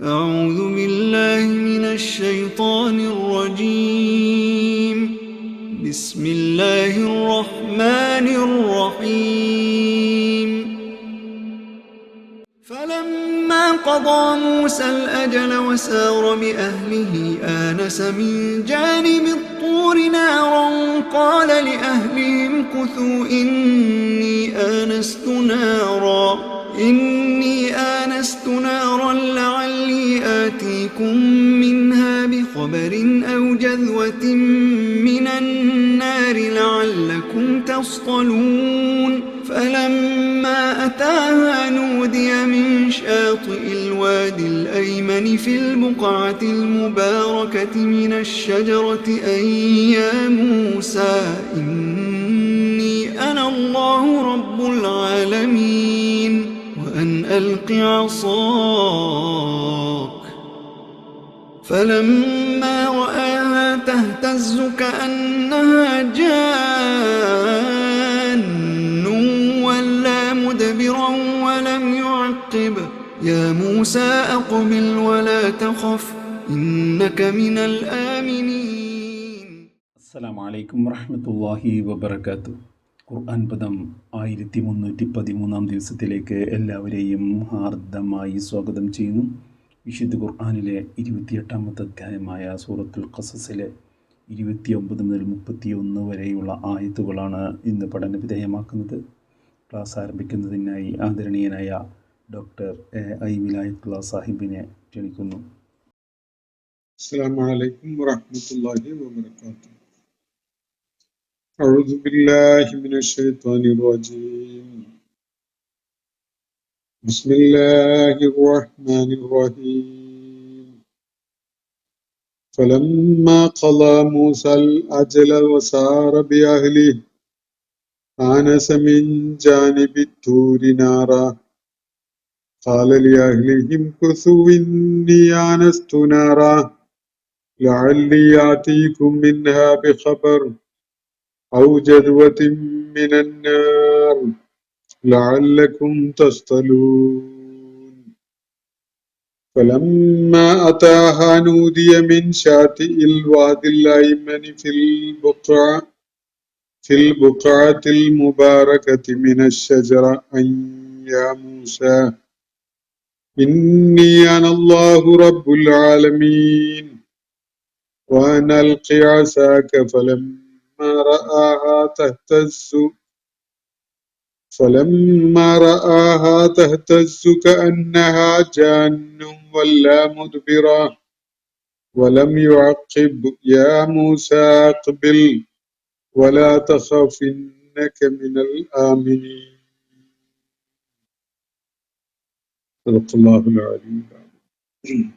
أعوذ بالله من الشيطان الرجيم. بسم الله الرحمن الرحيم. فلما قضى موسى الأجل وسار بأهله آنس من جانب الطور نارا قال لأهلهم كثوا إني آنست نارا لعلي آتيكم منها بخبر أو جذوة من النار لعلكم تصطلون. فلما أتاها نودي من شاطئ الوادي الأيمن في البقعة المباركة من الشجرة أن يا موسى إني أنا الله رب العالمين وأن ألق عصاك. فلما رآها تهتز كأنها جان ولا مدبرا ولم يعقب يا موسى أقبل ولا تخف إنك من الآمنين. السلام عليكم ورحمة الله وبركاته. ഖുർആൻ പദം 1313 ദിവസത്തിലേക്ക് എല്ലാവരെയും ഹാർദമായി സ്വാഗതം ചെയ്യുന്നു. വിശുദ്ധ ഖുർആനിലെ 28-ാമത്തെ അധ്യായമായ സൂറത്തുൽ ഖസസിലെ 29 മുതൽ 31 വരെയുള്ള ആയത്തുകളാണ് ഇന്ന് പഠന വിധേയമാക്കുന്നത്. ക്ലാസ് ആരംഭിക്കുന്നതിനായി ആദരണീയനായ ഡോക്ടർ ഐ വിലായത്തുള്ള സാഹിബിനെ ക്ഷണിക്കുന്നു. അസ്സലാമു അലൈക്കും വറഹ്മത്തുള്ളാഹി വബറകാതുഹു. أعوذ بالله من الشيطان الرجيم. بسم الله الرحمن الرحيم. فلما قضى موسى الأجل وسار بأهله آنس من جانب الطور نارا قال لأهلهم كثوا إني آنست نارا لعلي آتيكم منها بخبر أو جذوة من النار لعلكم تصطلون. فلما أتاها نودي من شاطئ الوادي الأيمن في البقعة المباركة من الشجرة أن يا موسى إني أنا الله رب العالمين وأن ألق عصاك. فلما رآها تهتز كأنها جان ولا مدبرا ولم يعقب يا موسى أقبل ولا تخف إنك من الآمنين. صدق الله العلي العظيم.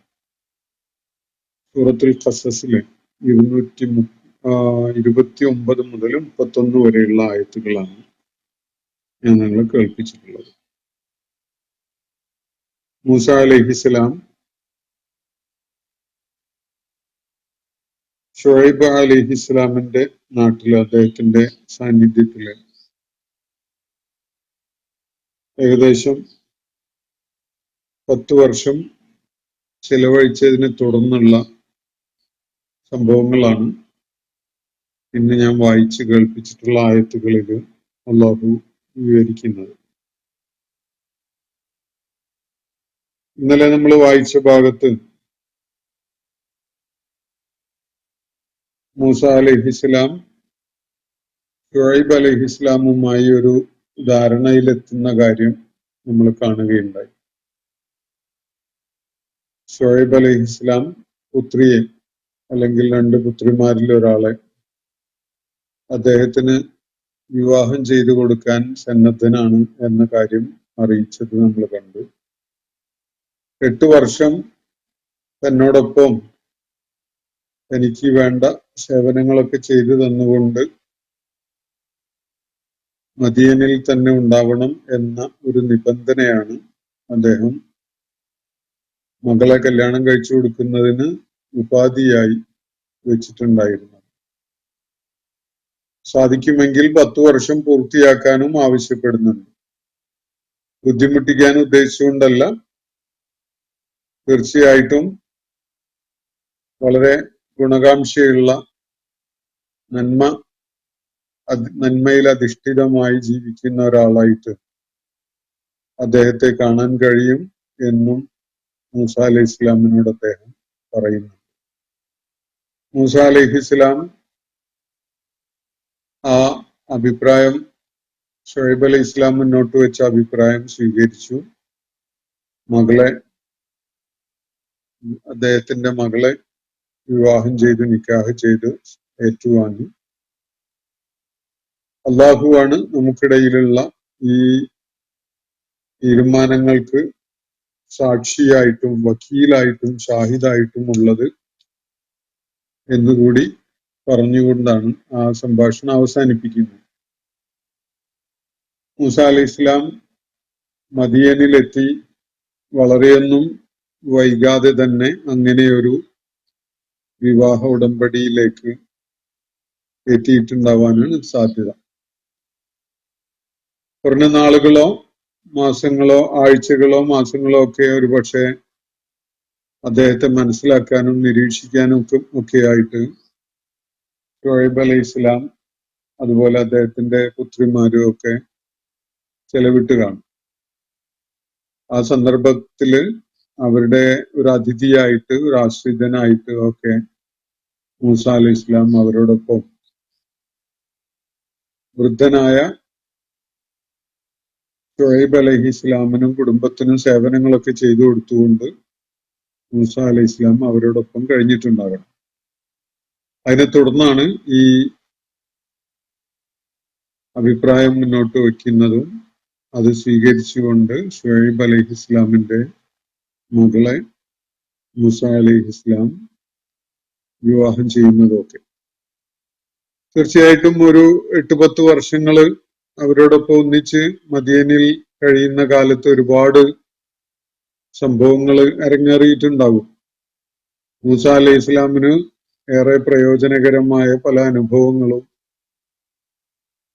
സൂറത്തുൽ ഖസസിലെ 29 മുതൽ 31 വരെയുള്ള ആയത്തുകളാണ് ഞാൻ നിങ്ങളെ കേൾപ്പിച്ചിട്ടുള്ളത്. മൂസ അലൈഹിസ്സലാം ഷുഐബ് അലൈഹിസ്സലാമിന്റെ നാട്ടിൽ അദ്ദേഹത്തിന്റെ സാന്നിധ്യത്തില് ഏകദേശം 10 വർഷം ചെലവഴിച്ചതിനെ തുടർന്നുള്ള സംഭവങ്ങളാണ് ഇന്ന് ഞാൻ വായിച്ച് കേൾപ്പിച്ചിട്ടുള്ള ആയത്തുകളിൽ അള്ളാഹു വിവരിക്കുന്നത്. ഇന്നലെ നമ്മൾ വായിച്ച ഭാഗത്ത് മൂസ അലൈഹിസ്സലാം ഷുഐബ് അലൈഹിസ്സലാമുമായി ഒരു ധാരണയിലെത്തുന്ന കാര്യം നമ്മൾ കാണുകയുണ്ടായി. ഷുഐബ് അലൈഹിസ്സലാം പുത്രിയെ അല്ലെങ്കിൽ 2 പുത്രിമാരിൽ ഒരാളെ അദ്ദേഹത്തിന് വിവാഹം ചെയ്തു കൊടുക്കാൻ സന്നദ്ധനാണ് എന്ന കാര്യം അറിയിച്ചത് നമ്മൾ കണ്ടു. 8 വർഷം തന്നോടൊപ്പം തനിക്ക് വേണ്ട സേവനങ്ങളൊക്കെ ചെയ്തു തന്നുകൊണ്ട് മദിയനിൽ തന്നെ ഉണ്ടാവണം എന്ന ഒരു നിബന്ധനയാണ് അദ്ദേഹം മകളെ കല്യാണം കഴിച്ചു കൊടുക്കുന്നതിന് ഉപാധിയായി വെച്ചിട്ടുണ്ടായിരുന്നത്. സാധിക്കുമെങ്കിൽ 10 വർഷം പൂർത്തിയാക്കാനും ആവശ്യപ്പെടുന്നുണ്ട്. ബുദ്ധിമുട്ടിക്കാൻ ഉദ്ദേശിച്ചുകൊണ്ടല്ല, തീർച്ചയായിട്ടും വളരെ ഗുണകാംക്ഷയുള്ള നന്മയിൽ അധിഷ്ഠിതമായി ജീവിക്കുന്ന ഒരാളായിട്ട് അദ്ദേഹത്തെ കാണാൻ കഴിയും എന്നും മൂസ അലൈഹി ഇസ്ലാമിനോട് അദ്ദേഹം പറയുന്നു. മൂസ അലൈഹി ഇസ്ലാം ആ അഭിപ്രായം, ഷുഐബ് അലൈഹി ഇസ്ലാം മുന്നോട്ട് വെച്ച അഭിപ്രായം സ്വീകരിച്ചു. അദ്ദേഹത്തിന്റെ മകളെ വിവാഹം ചെയ്ത് നിക്കാഹ് ചെയ്ത് ഏറ്റുവാങ്ങി. അള്ളാഹുവാണ് നമുക്കിടയിലുള്ള ഈ തീരുമാനങ്ങൾക്ക് സാക്ഷിയായിട്ടും വക്കീലായിട്ടും ഷാഹിദായിട്ടും ഉള്ളത് എന്നുകൂടി പറഞ്ഞുകൊണ്ടാണ് ആ സംഭാഷണം അവസാനിപ്പിക്കുന്നത്. മൂസ അലൈഹി ഇസ്ലാം മദിയനിലെത്തി വളരെയൊന്നും വൈകാതെ തന്നെ അങ്ങനെയൊരു വിവാഹ ഉടമ്പടിയിലേക്ക് എത്തിയിട്ടുണ്ടാവാനാണ് സാധ്യത. കുറഞ്ഞ നാളുകളോ മാസങ്ങളോ ആഴ്ചകളോ മാസങ്ങളോ ഒക്കെ ഒരുപക്ഷെ അദ്ദേഹത്തെ മനസ്സിലാക്കാനും നിരീക്ഷിക്കാനും ഒക്കെയായിട്ട് ഷുഐബ് അലൈഹി ഇസ്ലാം അതുപോലെ അദ്ദേഹത്തിന്റെ പുത്രിമാരും ഒക്കെ ചെലവിട്ട് കാണും. ആ സന്ദർഭത്തില് അവരുടെ ഒരു അതിഥിയായിട്ട്, ഒരു ആശ്രിതനായിട്ട് ഒക്കെ മൂസ അലൈഹി ഇസ്ലാം അവരോടൊപ്പം വൃദ്ധനായ ഷുഐബ് അലൈഹി ഇസ്ലാമിനും കുടുംബത്തിനും സേവനങ്ങളൊക്കെ ചെയ്തു കൊടുത്തുകൊണ്ട് മൂസ അലൈഹി ഇസ്ലാം അവരോടൊപ്പം കഴിഞ്ഞിട്ടുണ്ടാകണം. അതിനെ തുടർന്നാണ് ഈ അഭിപ്രായം മുന്നോട്ട് വയ്ക്കുന്നതും അത് സ്വീകരിച്ചുകൊണ്ട് ഷുഐബ് അലൈഹി ഇസ്ലാമിന്റെ മകളെ മൂസ അലൈഹി ഇസ്ലാം വിവാഹം ചെയ്യുന്നതൊക്കെ. തീർച്ചയായിട്ടും ഒരു 8-10 വർഷങ്ങള് അവരോടൊപ്പം ഒന്നിച്ച് മദിയനിൽ കഴിയുന്ന കാലത്ത് ഒരുപാട് സംഭവങ്ങൾ അരങ്ങേറിയിട്ടുണ്ടാകും. മൂസ അലൈഹി ഇസ്ലാമിന് ഏറെ പ്രയോജനകരമായ പല അനുഭവങ്ങളും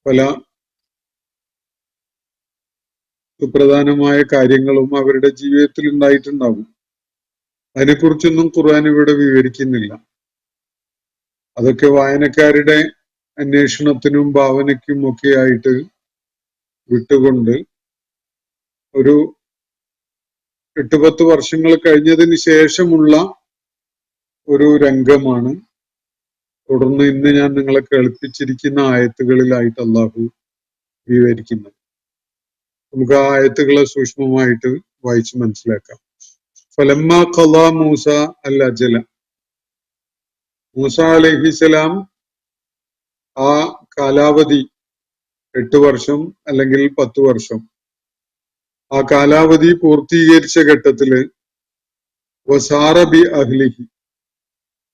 പല സുപ്രധാനമായ കാര്യങ്ങളും അവരുടെ ജീവിതത്തിൽ ഉണ്ടായിട്ടുണ്ടാകും. അതിനെക്കുറിച്ചൊന്നും ഖുർആൻ ഇവിടെ വിവരിക്കുന്നില്ല. അതൊക്കെ വായനക്കാരുടെ അന്വേഷണത്തിനും ഭാവനയ്ക്കും ഒക്കെ ആയിട്ട് വിട്ടുകൊണ്ട് ഒരു 8-10 വർഷങ്ങൾ കഴിഞ്ഞതിന് ശേഷമുള്ള ഒരു രംഗമാണ് തുടർന്ന് ഇന്ന് ഞാൻ നിങ്ങളെ കേൾപ്പിച്ചിരിക്കുന്ന ആയത്തുകളിലായിട്ട് അള്ളാഹു വിവരിക്കുന്നത്. നമുക്ക് ആ ആയത്തുകളെ സൂക്ഷ്മമായിട്ട് വായിച്ച് മനസ്സിലാക്കാം. ഫലമ്മ ഖളാ മൂസ അൽ അജല, മൂസ അലൈഹിസ്സലാം ആ കാലാവധി 8 വർഷം അല്ലെങ്കിൽ 10 വർഷം ആ കാലാവധി പൂർത്തീകരിച്ച ഘട്ടത്തില് വസാറ ബി അഹ്ലിഹി,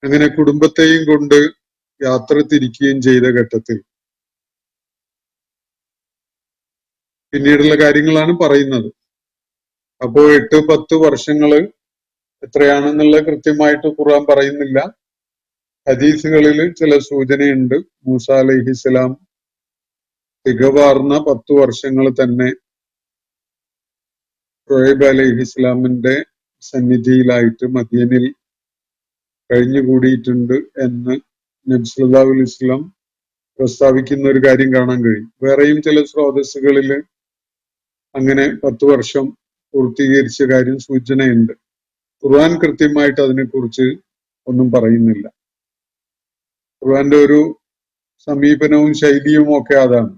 അങ്ങനെ കുടുംബത്തെയും കൊണ്ട് യാത്ര തിരിക്കുകയും ചെയ്ത ഘട്ടത്തിൽ പിന്നീടുള്ള കാര്യങ്ങളാണ് പറയുന്നത്. അപ്പോ 8-10 വർഷങ്ങള് എത്രയാണെന്നുള്ള കൃത്യമായിട്ട് ഖുർആൻ പറയുന്നില്ല. ഹദീസുകളിൽ ചില സൂചനയുണ്ട്. മൂസ അലൈഹിസ്സലാം തികവാർന്ന 10 വർഷങ്ങൾ തന്നെ ഷുഐബ് അലൈഹി ഇസ്ലാമിന്റെ സന്നിധിയിലായിട്ട് മദീനയിൽ കഴിഞ്ഞുകൂടിയിട്ടുണ്ട് എന്ന് നബി സല്ലല്ലാഹു അലൈഹി വസല്ലം പ്രസ്താവിക്കുന്ന ഒരു കാര്യം കാണാൻ കഴിയും. വേറെയും ചില സ്രോതസ്സുകളിൽ അങ്ങനെ 10 വർഷം പൂർത്തീകരിച്ച കാര്യം സൂചനയുണ്ട്. ഖുർആൻ കൃത്യമായിട്ട് അതിനെക്കുറിച്ച് ഒന്നും പറയുന്നില്ല. ഖുർആന്റെ ഒരു സമീപനവും ശൈലിയും ഒക്കെ അതാണ്.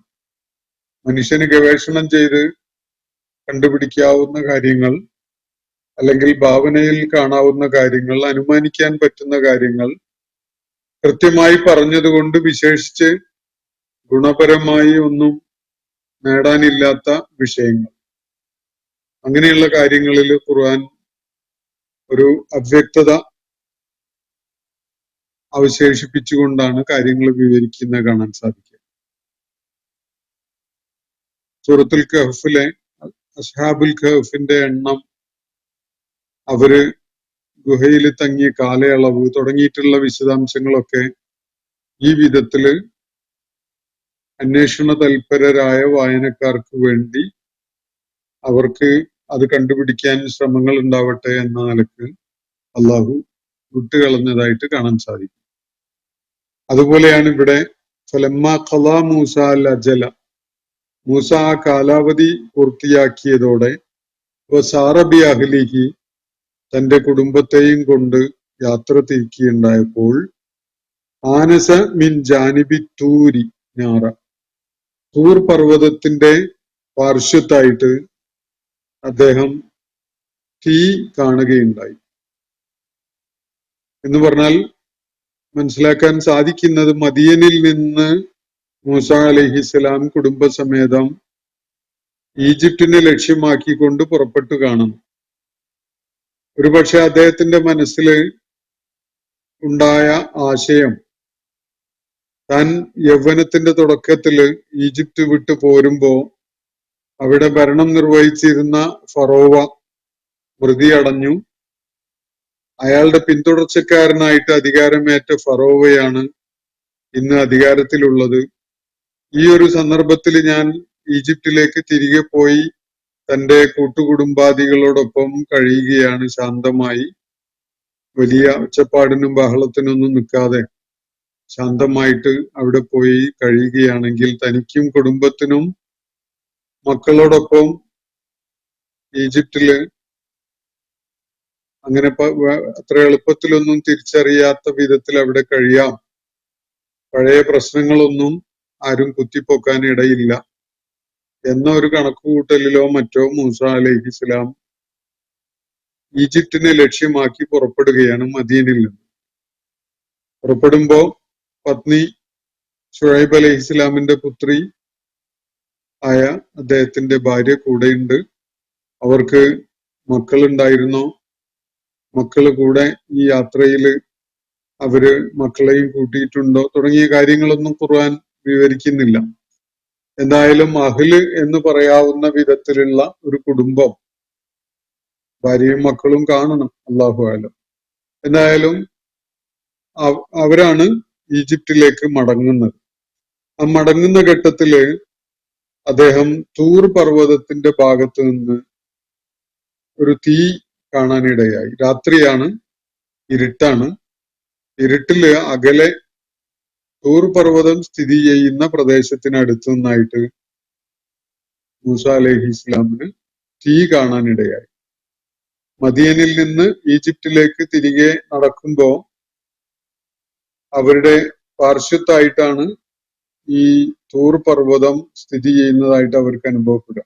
മനുഷ്യന് ഗവേഷണം ചെയ്ത് കണ്ടുപിടിക്കാവുന്ന കാര്യങ്ങൾ അല്ലെങ്കിൽ ഭാവനയിൽ കാണാവുന്ന കാര്യങ്ങൾ, അനുമാനിക്കാൻ പറ്റുന്ന കാര്യങ്ങൾ കൃത്യമായി പറഞ്ഞതുകൊണ്ട് വിശേഷിച്ച് ഗുണപരമായി ഒന്നും നേടാനില്ലാത്ത വിഷയങ്ങൾ, അങ്ങനെയുള്ള കാര്യങ്ങളിൽ ഖുർആൻ ഒരു അവ്യക്തത അവശേഷിപ്പിച്ചുകൊണ്ടാണ് കാര്യങ്ങൾ വിവരിക്കുന്നത് കാണാൻ സാധിക്കുക. സൂറത്തുൽ കഹ്ഫിലെ അസ്ഹാബുൽ കഹ്ഫിന്റെ എണ്ണം, അവര് ഗുഹയിൽ തങ്ങിയ കാലയളവ് തുടങ്ങിയിട്ടുള്ള വിശദാംശങ്ങളൊക്കെ ഈ വിധത്തില് അന്വേഷണ തൽപരരായ വായനക്കാർക്ക് വേണ്ടി അവർക്ക് അത് കണ്ടുപിടിക്കാൻ ശ്രമങ്ങൾ ഉണ്ടാവട്ടെ എന്ന നിലക്ക് അള്ളാഹു വിട്ടുകളഞ്ഞതായിട്ട് കാണാൻ സാധിക്കും. അതുപോലെയാണ് ഇവിടെ ഫലമ്മ ഖളാ മൂസ അൽ അജല, മൂസ ആ കാലാവധി പൂർത്തിയാക്കിയതോടെ സാറബി അഹ്ലിഹി, തന്റെ കുടുംബത്തെയും കൊണ്ട് യാത്ര തിരിക്കുകയുണ്ടായപ്പോൾ ആനസ മിൻ ജാനിബി തൂരി ഞാറ, തൂർ പർവ്വതത്തിന്റെ പാർശ്വത്തായിട്ട് അദ്ദേഹം തീ കാണുകയുണ്ടായി. എന്ന് പറഞ്ഞാൽ മനസ്സിലാക്കാൻ സാധിക്കുന്നത് മദിയനിൽ നിന്ന് മൂസ അലൈഹിസ്സലാം കുടുംബസമേതം ഈജിപ്തിനെ ലക്ഷ്യമാക്കിക്കൊണ്ട് പുറപ്പെട്ടു കാണുന്നു. ഒരുപക്ഷെ അദ്ദേഹത്തിന്റെ മനസ്സിൽ ഉണ്ടായ ആശയം, താൻ യൗവനത്തിന്റെ തുടക്കത്തില് ഈജിപ്ത് വിട്ടു പോരുമ്പോ അവിടെ ഭരണം നിർവഹിച്ചിരുന്ന ഫറോവ മൃതി അടഞ്ഞു. അയാളുടെ പിന്തുടർച്ചക്കാരനായിട്ട് അധികാരമേറ്റ ഫറോവയാണ് ഇന്ന് അധികാരത്തിലുള്ളത്. ഈ ഒരു സന്ദർഭത്തിൽ ഞാൻ ഈജിപ്തിലേക്ക് തിരികെ പോയി തന്റെ കൂട്ടുകുടുംബാദികളോടൊപ്പം കഴിയുകയാണ് ശാന്തമായി, വലിയ ഒച്ചപ്പാടിനും ബഹളത്തിനൊന്നും നിൽക്കാതെ ശാന്തമായിട്ട് അവിടെ പോയി കഴിയുകയാണെങ്കിൽ തനിക്കും കുടുംബത്തിനും മക്കളോടൊപ്പം ഈജിപ്തില് അങ്ങനെ അത്ര എളുപ്പത്തിലൊന്നും തിരിച്ചറിയാത്ത വിധത്തിൽ അവിടെ കഴിയാം, പഴയ പ്രശ്നങ്ങളൊന്നും ആരും കുത്തിപ്പൊക്കാൻ ഇടയില്ല എന്ന ഒരു കണക്കുകൂട്ടലിലോ മറ്റോ മൂസ അലൈഹിസ്സലാം ഈജിപ്തിനെ ലക്ഷ്യമാക്കി പുറപ്പെടുകയാണ് മദീനയിൽ നിന്ന്. പുറപ്പെടുമ്പോ പത്നി ഷുഐബ് അലൈഹിസ്സലാമിന്റെ പുത്രി ആയ അദ്ദേഹത്തിന്റെ ഭാര്യ കൂടെയുണ്ട്. അവർക്ക് മക്കളുണ്ടായിരുന്നോ, മക്കള് കൂടെ ഈ യാത്രയില് അവര് മക്കളെയും കൂട്ടിയിട്ടുണ്ടോ തുടങ്ങിയ കാര്യങ്ങളൊന്നും ഖുർആൻ വിവരിക്കുന്നില്ല. എന്തായാലും അഹ്ല് എന്ന് പറയാവുന്ന വിധത്തിലുള്ള ഒരു കുടുംബം, ഭാര്യയും മക്കളും കാണണം, അല്ലാഹു അഅലം. എന്തായാലും അവരാണ് ഈജിപ്തിലേക്ക് മടങ്ങുന്നത്. ആ മടങ്ങുന്ന ഘട്ടത്തില് അദ്ദേഹം തൂർ പർവ്വതത്തിന്റെ ഭാഗത്ത് നിന്ന് ഒരു തീ കാണാനിടയായി. രാത്രിയാണ്, ഇരുട്ടാണ്. ഇരുട്ടില് അകലെ തൂർ പർവ്വതം സ്ഥിതി ചെയ്യുന്ന പ്രദേശത്തിനടുത്തു നിന്നായിട്ട് മൂസ അലൈഹി ഇസ്ലാമിന് തീ കാണാനിടയായി. മദിയനിൽ നിന്ന് ഈജിപ്തിലേക്ക് തിരികെ നടക്കുമ്പോ അവരുടെ പാർശ്വത്തായിട്ടാണ് ഈ തൂർ പർവ്വതം സ്ഥിതി ചെയ്യുന്നതായിട്ട് അവർക്ക് അനുഭവപ്പെടുക.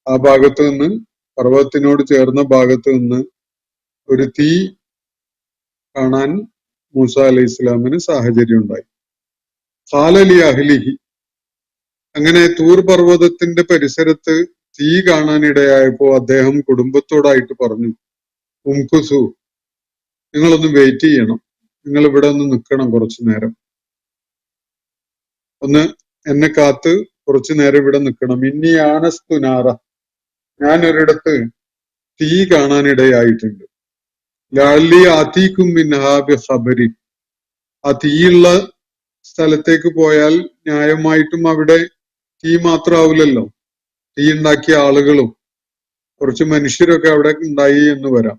ആ ഭാഗത്ത് നിന്ന്, പർവ്വതത്തിനോട് ചേർന്ന ഭാഗത്ത് നിന്ന് ഒരു തീ കാണാൻ മൂസ അലൈഹി ഇസ്ലാമിന് സാഹചര്യം ഉണ്ടായി. ഖാലലി അഹ്ലിഹി, അങ്ങനെ തൂർ പർവ്വതത്തിന്റെ പരിസരത്ത് തീ കാണാനിടയായപ്പോ അദ്ദേഹം കുടുംബത്തോടായിട്ട് പറഞ്ഞു, ഉംകുസു, നിങ്ങളൊന്ന് വെയിറ്റ് ചെയ്യണം, നിങ്ങൾ ഇവിടെ ഒന്ന് നിൽക്കണം, കുറച്ചു നേരം ഒന്ന് എന്നെ കാത്ത് കുറച്ചു നേരം ഇവിടെ നിൽക്കണം. ഇന്നി ആനസ്തു നാറ, ഞാൻ ഒരിടത്ത് തീ കാണാനിടയായിട്ടുണ്ട്. ലഅല്ലി ആതീകും മിൻഹാ ബിഖബരി, ആ തീയുള്ള സ്ഥലത്തേക്ക് പോയാൽ ന്യായമായിട്ടും അവിടെ തീ മാത്രമാവില്ലല്ലോ, തീ ഉണ്ടാക്കിയ ആളുകളും കുറച്ച് മനുഷ്യരൊക്കെ അവിടെ ഉണ്ടായി എന്ന് വരാം.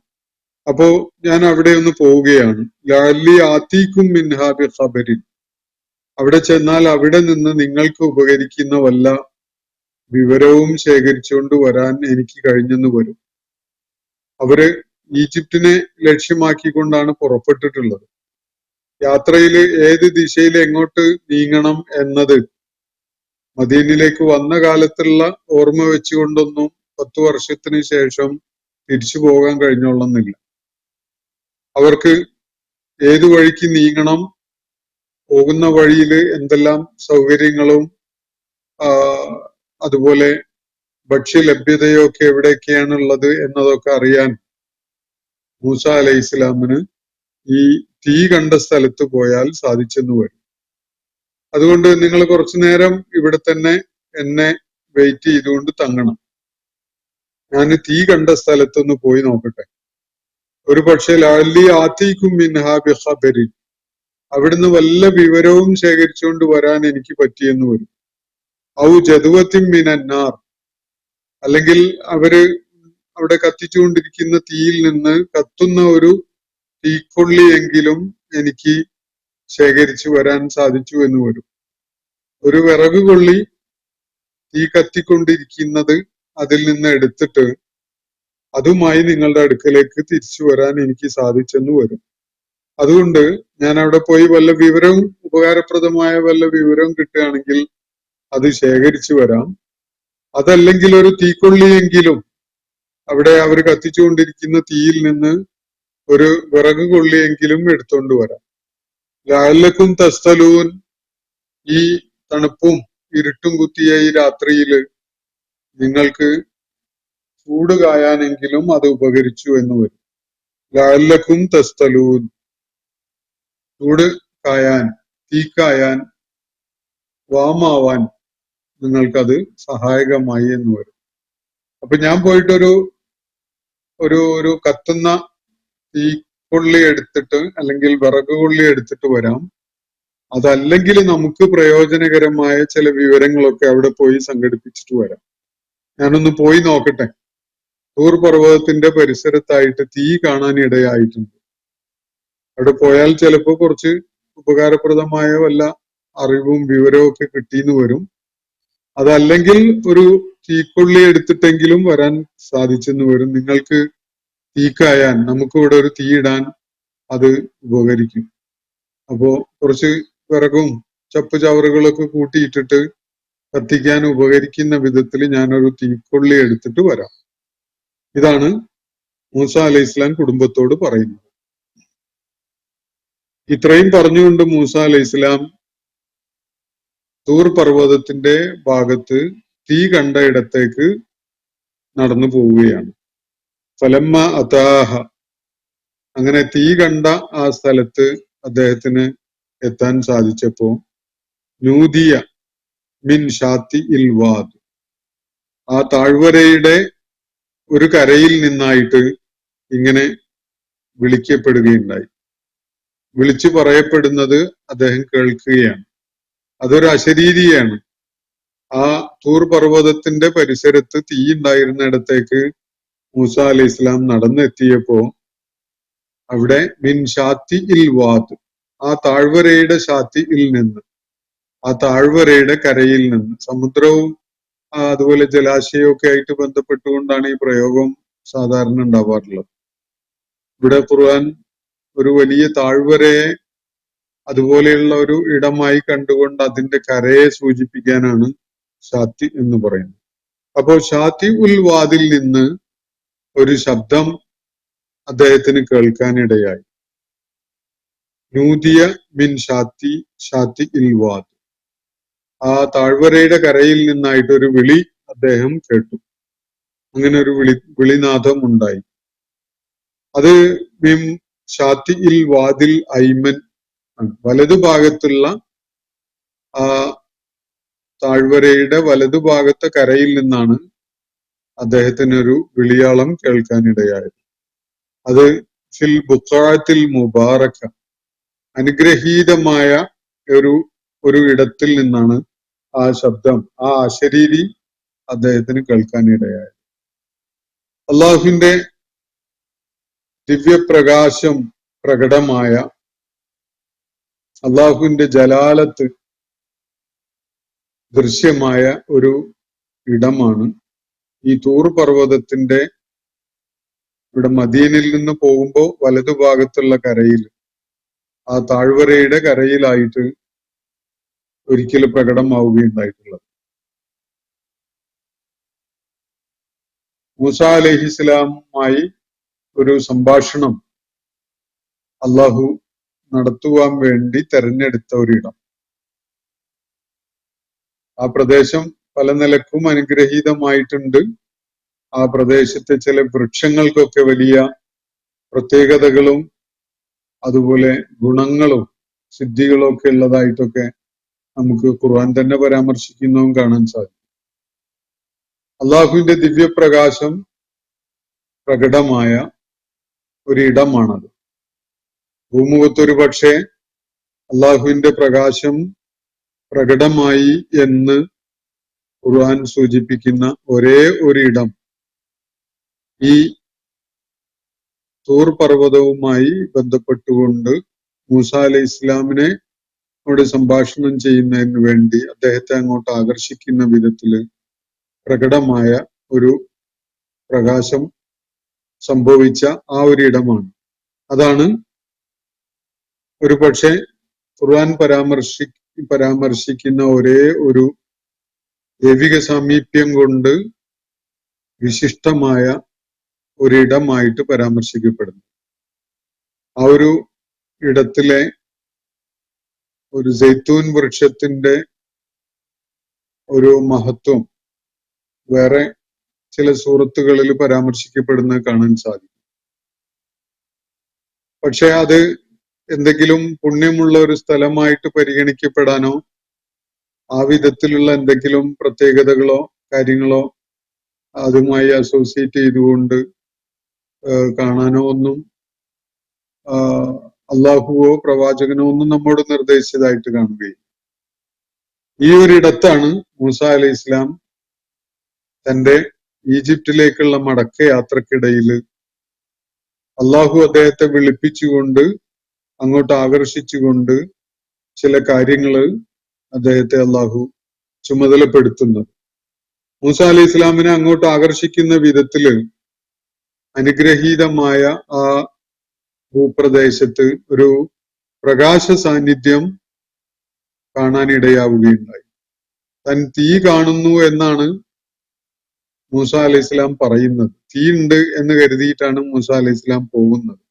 അപ്പോ ഞാൻ അവിടെ ഒന്ന് പോവുകയാണ്. ലഅല്ലി ആതീകും മിൻഹാ ബിഖബരി, അവിടെ ചെന്നാൽ അവിടെ നിന്ന് നിങ്ങൾക്ക് ഉപകരിക്കുന്ന വല്ല വിവരവും ശേഖരിച്ചുകൊണ്ട് വരാൻ എനിക്ക് കഴിഞ്ഞെന്ന് വരും. അവര് ഈജിപ്തിനെ ലക്ഷ്യമാക്കിക്കൊണ്ടാണ് പുറപ്പെട്ടിട്ടുള്ളത്. യാത്രയിൽ ഏത് ദിശയിൽ എങ്ങോട്ട് നീങ്ങണം എന്നത് മദീനയിലേക്ക് വന്ന കാലത്തുള്ള ഓർമ്മ വെച്ചുകൊണ്ടൊന്നും 10 വർഷത്തിന് ശേഷം തിരിച്ചു പോകാൻ കഴിഞ്ഞോളന്നില്ല. അവർക്ക് ഏതു വഴിക്ക് നീങ്ങണം, പോകുന്ന വഴിയിൽ എന്തെല്ലാം സൗകര്യങ്ങളും അതുപോലെ ഭക്ഷ്യലഭ്യതയൊക്കെ എവിടെയൊക്കെയാണുള്ളത് എന്നതൊക്കെ അറിയാൻ മൂസ അലൈഹി ഇസ്ലാമിന് ഈ തീ കണ്ട സ്ഥലത്ത് പോയാൽ സാധിച്ചെന്ന് വരും. അതുകൊണ്ട് നിങ്ങൾ കുറച്ചു നേരം ഇവിടെ തന്നെ എന്നെ വെയിറ്റ് ചെയ്തുകൊണ്ട് തങ്ങണം, ഞാൻ തീ കണ്ട സ്ഥലത്തൊന്ന് പോയി നോക്കട്ടെ. ഒരു പക്ഷേ ലഅല്ലി ആതീകും മിൻഹാ ബിഖബരി, അവിടുന്ന് വല്ല വിവരവും ശേഖരിച്ചുകൊണ്ട് വരാൻ എനിക്ക് പറ്റിയെന്ന് വരും. ഔ ജദുവത്തിൻ മിനന്നാർ, അല്ലെങ്കിൽ അവര് അവിടെ കത്തിച്ചുകൊണ്ടിരിക്കുന്ന തീയിൽ നിന്ന് കത്തുന്ന ഒരു തീക്കൊള്ളിയെങ്കിലും എനിക്ക് ശേഖരിച്ചു വരാൻ സാധിച്ചു എന്ന് വരും. ഒരു വിറക് കൊള്ളി തീ കത്തിക്കൊണ്ടിരിക്കുന്നത് അതിൽ നിന്ന് എടുത്തിട്ട് അതുമായി നിങ്ങളുടെ അടുക്കലേക്ക് തിരിച്ചു വരാൻ എനിക്ക് സാധിച്ചെന്ന് വരും. അതുകൊണ്ട് ഞാൻ അവിടെ പോയി വല്ല വിവരവും, ഉപകാരപ്രദമായ വല്ല വിവരവും കിട്ടുകയാണെങ്കിൽ അത് ശേഖരിച്ചു വരാം. അതല്ലെങ്കിൽ ഒരു തീക്കൊള്ളിയെങ്കിലും അവിടെ അവർ കത്തിച്ചുകൊണ്ടിരിക്കുന്ന തീയിൽ നിന്ന് ഒരു വിറക് കൊള്ളിയെങ്കിലും എടുത്തോണ്ട് വരാം. ലഅല്ലക്കും തസ്തലൂൻ, ഈ തണുപ്പും ഇരുട്ടും കുത്തിയ ഈ രാത്രിയില് നിങ്ങൾക്ക് ചൂട് കായാനെങ്കിലും അത് ഉപകരിച്ചു എന്ന് വരും. ലഅല്ലക്കും തസ്തലൂൻ, ചൂട് കായാൻ, തീക്കായാൻ, വാമാവാൻ നിങ്ങൾക്കത് സഹായകമായി എന്ന് വരും. അപ്പൊ ഞാൻ പോയിട്ടൊരു ഒരു ഒരു കത്തുന്ന തീക്കൊള്ളി എടുത്തിട്ട് അല്ലെങ്കിൽ വിറക് കൊള്ളി എടുത്തിട്ട് വരാം. അതല്ലെങ്കിൽ നമുക്ക് പ്രയോജനകരമായ ചില വിവരങ്ങളൊക്കെ അവിടെ പോയി സംഘടിപ്പിച്ചിട്ട് വരാം. ഞാനൊന്ന് പോയി നോക്കട്ടെ. തൂർ പർവ്വതത്തിന്റെ പരിസരത്തായിട്ട് തീ കാണാൻ ഇടയായിട്ടുണ്ട്. അവിടെ പോയാൽ ചിലപ്പോൾ കുറച്ച് ഉപകാരപ്രദമായ വല്ല അറിവും വിവരവും ഒക്കെ കിട്ടിയെന്ന് വരും. അതല്ലെങ്കിൽ ഒരു തീക്കൊള്ളി എടുത്തിട്ടെങ്കിലും വരാൻ സാധിച്ചെന്ന് വരും. നിങ്ങൾക്ക് തീക്കായാൻ, നമുക്കിവിടെ ഒരു തീ ഇടാൻ അത് ഉപകരിക്കും. അപ്പോ കുറച്ച് വിറകും ചപ്പ് ചവറുകളൊക്കെ കൂട്ടിയിട്ടിട്ട് കത്തിക്കാൻ ഉപകരിക്കുന്ന വിധത്തിൽ ഞാനൊരു തീക്കൊള്ളി എടുത്തിട്ട് വരാം. ഇതാണ് മൂസ അലൈഹി ഇസ്ലാം കുടുംബത്തോട് പറയുന്നത്. ഇത്രയും പറഞ്ഞുകൊണ്ട് മൂസ അലൈഹി ഇസ്ലാം തൂർ പർവ്വതത്തിന്റെ ഭാഗത്ത് തീ കണ്ട ഇടത്തേക്ക് നടന്നു പോവുകയാണ്. ഫലമ്മ അതാഹ, അങ്ങനെ തീ കണ്ട ആ സ്ഥലത്ത് അദ്ദേഹത്തിന് എത്താൻ സാധിച്ചപ്പോ നൂദിയ മിൻ ഷാത്തി ഇൽ വാദ്, ആ താഴ്വരയുടെ ഒരു കരയിൽ നിന്നായിട്ട് ഇങ്ങനെ വിളിക്കപ്പെടുകയുണ്ടായി. വിളിച്ചു പറയപ്പെടുന്നത് അദ്ദേഹം കേൾക്കുകയാണ്. അതൊരു അശരീരിയാണ്. ആ തൂർ പർവ്വതത്തിന്റെ പരിസരത്ത് തീ ഉണ്ടായിരുന്ന ഇടത്തേക്ക് മൂസ അലൈഹി ഇസ്ലാം നടന്നെത്തിയപ്പോ അവിടെ മിൻ ഷാത്തി ഇൽ വാദ്, ആ താഴ്വരയുടെ ഷാത്തി ഇൽ നിന്ന്, ആ താഴ്വരയുടെ കരയിൽ നിന്ന്, സമുദ്രവും അതുപോലെ ജലാശയവും ഒക്കെ ആയിട്ട് ബന്ധപ്പെട്ടുകൊണ്ടാണ് ഈ പ്രയോഗം സാധാരണ ഉണ്ടാവാറുള്ളത്. ഇവിടെ ഖുർആൻ ഒരു വലിയ താഴ്വരയെ അതുപോലെയുള്ള ഒരു ഇടമായി കണ്ടുകൊണ്ട് അതിന്റെ കരയെ സൂചിപ്പിക്കാനാണ് ഷാത്തി എന്ന് പറയുന്നത്. അപ്പോൾ ഷാത്തി ഉൽ വാദിൽ നിന്ന് ഒരു ശബ്ദം അദ്ദേഹത്തിന് കേൾക്കാനിടയായി. നൂദിയ മിൻ ഷാത്തി ഇൽ വാദ്, ആ താഴ്വരയുടെ കരയിൽ നിന്നായിട്ട് ഒരു വിളി അദ്ദേഹം കേട്ടു. അങ്ങനെ ഒരു വിളിനാദം ഉണ്ടായി. അത് മിൻ ഷാത്തി ഇൽ വാദിൽ ഐമൻ, വലതുഭാഗത്തുള്ള ആ താഴ്വരയുടെ വലതുഭാഗത്തെ കരയിൽ നിന്നാണ് അദ്ദേഹത്തിനൊരു വിളിയാളം കേൾക്കാനിടയായത്. അത് ഫിൽ ബുഖാത്തിൽ മുബാറക്ക, അനുഗ്രഹീതമായ ഒരു ഇടത്തിൽ നിന്നാണ് ആ ശബ്ദം, ആ അശരീരി അദ്ദേഹത്തിന് കേൾക്കാനിടയായത്. അള്ളാഹുവിന്റെ ദിവ്യപ്രകാശം പ്രകടമായ, അള്ളാഹുവിന്റെ ജലാലത്ത് ദൃശ്യമായ ഒരു ഇടമാണ് ഈ തൂർ പർവ്വതത്തിന്റെ, ഇവിടെ മദീനയിൽ നിന്ന് പോകുമ്പോൾ വലതുഭാഗത്തുള്ള കരയിൽ, ആ താഴ്വരയുടെ കരയിലായിട്ട് ഒരിക്കലും പ്രകടമാവുകയുണ്ടായിട്ടുള്ളത്. മൂസ അലൈഹിസ്സലാമുമായി ഒരു സംഭാഷണം അള്ളാഹു നടത്തുവാൻ വേണ്ടി തെരഞ്ഞെടുത്ത ഒരിടം. ആ പ്രദേശം പല നിലക്കും അനുഗ്രഹീതമായിട്ടുണ്ട്. ആ പ്രദേശത്തെ ചില വൃക്ഷങ്ങൾക്കൊക്കെ വലിയ പ്രത്യേകതകളും അതുപോലെ ഗുണങ്ങളും സിദ്ധികളും ഒക്കെ ഉള്ളതായിട്ടൊക്കെ നമുക്ക് ഖുർആൻ തന്നെ പരാമർശിക്കുന്നതും കാണാൻ സാധിക്കും. അള്ളാഹുവിന്റെ ദിവ്യപ്രകാശം പ്രകടമായ ഒരിടമാണത്. ഭൂമുഖത്തൊരു പക്ഷേ അള്ളാഹുവിന്റെ പ്രകാശം പ്രകടമായി എന്ന് ഖുർആൻ സൂചിപ്പിക്കുന്ന ഒരേ ഒരു ഇടം ഈ തൂർ പർവ്വതവുമായി ബന്ധപ്പെട്ടുകൊണ്ട് മൂസ അലൈഹി ഇസ്ലാമിനെ അവിടെ സംഭാഷണം ചെയ്യുന്നതിന് വേണ്ടി അദ്ദേഹത്തെ അങ്ങോട്ട് ആകർഷിക്കുന്ന വിധത്തില് പ്രകടമായ ഒരു പ്രകാശം സംഭവിച്ച ആ ഒരു ഇടമാണ്. അതാണ് ഒരു പക്ഷേ ഖുർആൻ പരാമർശിക്കുന്ന ഒരേ ഒരു ദൈവിക സാമീപ്യം കൊണ്ട് വിശിഷ്ടമായ ഒരിടമായിട്ട് പരാമർശിക്കപ്പെടുന്നു. ആ ഒരു ഇടത്തിലെ ഒരു സൈത്തൂൻ വൃക്ഷത്തിന്റെ ഒരു മഹത്വം വേറെ ചില സൂറത്തുകളിൽ പരാമർശിക്കപ്പെടുന്നത് കാണാൻ സാധിക്കും. പക്ഷെ അത് എന്തെങ്കിലും പുണ്യമുള്ള ഒരു സ്ഥലമായിട്ട് പരിഗണിക്കപ്പെടാനോ ആ വിധത്തിലുള്ള എന്തെങ്കിലും പ്രത്യേകതകളോ കാര്യങ്ങളോ അതുമായി അസോസിയേറ്റ് ചെയ്തുകൊണ്ട് കാണാനോ ഒന്നും അള്ളാഹുവോ പ്രവാചകനോ ഒന്നും നമ്മോട് നിർദ്ദേശിച്ചതായിട്ട് കാണുകയും ഈ ഒരിടത്താണ് മൂസ അലൈഹി ഇസ്ലാം തന്റെ ഈജിപ്തിലേക്കുള്ള മടക്ക യാത്രക്കിടയിൽ അള്ളാഹു അദ്ദേഹത്തെ വിളിപ്പിച്ചുകൊണ്ട് അങ്ങോട്ട് ആകർഷിച്ചുകൊണ്ട് ചില കാര്യങ്ങള് അദ്ദേഹത്തെ അള്ളാഹു ചുമതലപ്പെടുത്തുന്നത്. മൂസ അലൈഹി ഇസ്ലാമിനെ അങ്ങോട്ട് ആകർഷിക്കുന്ന വിധത്തില് അനുഗ്രഹീതമായ ആ ഭൂപ്രദേശത്ത് ഒരു പ്രകാശ സാന്നിധ്യം കാണാനിടയാവുകയുണ്ടായി. താൻ തീ കാണുന്നു എന്നാണ് മൂസ അലൈഹി ഇസ്ലാം പറയുന്നത്. തീ ഉണ്ട് എന്ന് കരുതിയിട്ടാണ് മൂസ അലൈഹി ഇസ്ലാം പോകുന്നത്.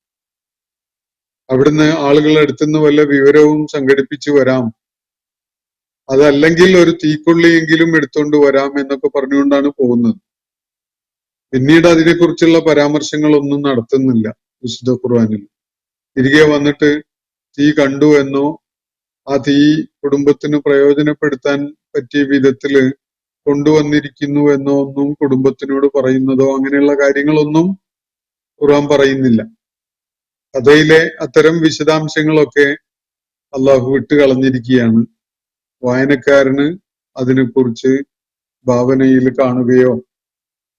അവിടുന്ന് ആളുകളുടെ അടുത്തുനിന്ന് വല്ല വിവരവും സംഘടിപ്പിച്ചു വരാം, അതല്ലെങ്കിൽ ഒരു തീക്കൊള്ളിയെങ്കിലും എടുത്തുകൊണ്ട് വരാം എന്നൊക്കെ പറഞ്ഞുകൊണ്ടാണ് പോകുന്നത്. പിന്നീട് അതിനെക്കുറിച്ചുള്ള പരാമർശങ്ങളൊന്നും നടത്തുന്നില്ല വിശുദ്ധ ഖുർആനിൽ. തിരികെ വന്നിട്ട് തീ കണ്ടു എന്നോ ആ തീ കുടുംബത്തിന് പ്രയോജനപ്പെടുത്താൻ പറ്റിയ വിധത്തില് കൊണ്ടുവന്നിരിക്കുന്നു എന്നോ ഒന്നും കുടുംബത്തിനോട് പറയുന്നതോ അങ്ങനെയുള്ള കാര്യങ്ങളൊന്നും ഖുർആൻ പറയുന്നില്ല. കഥയിലെ അത്തരം വിശദാംശങ്ങളൊക്കെ അള്ളാഹു വിട്ടുകളഞ്ഞിരിക്കുകയാണ്. വായനക്കാരന് അതിനെക്കുറിച്ച് ഭാവനയിൽ കാണുകയോ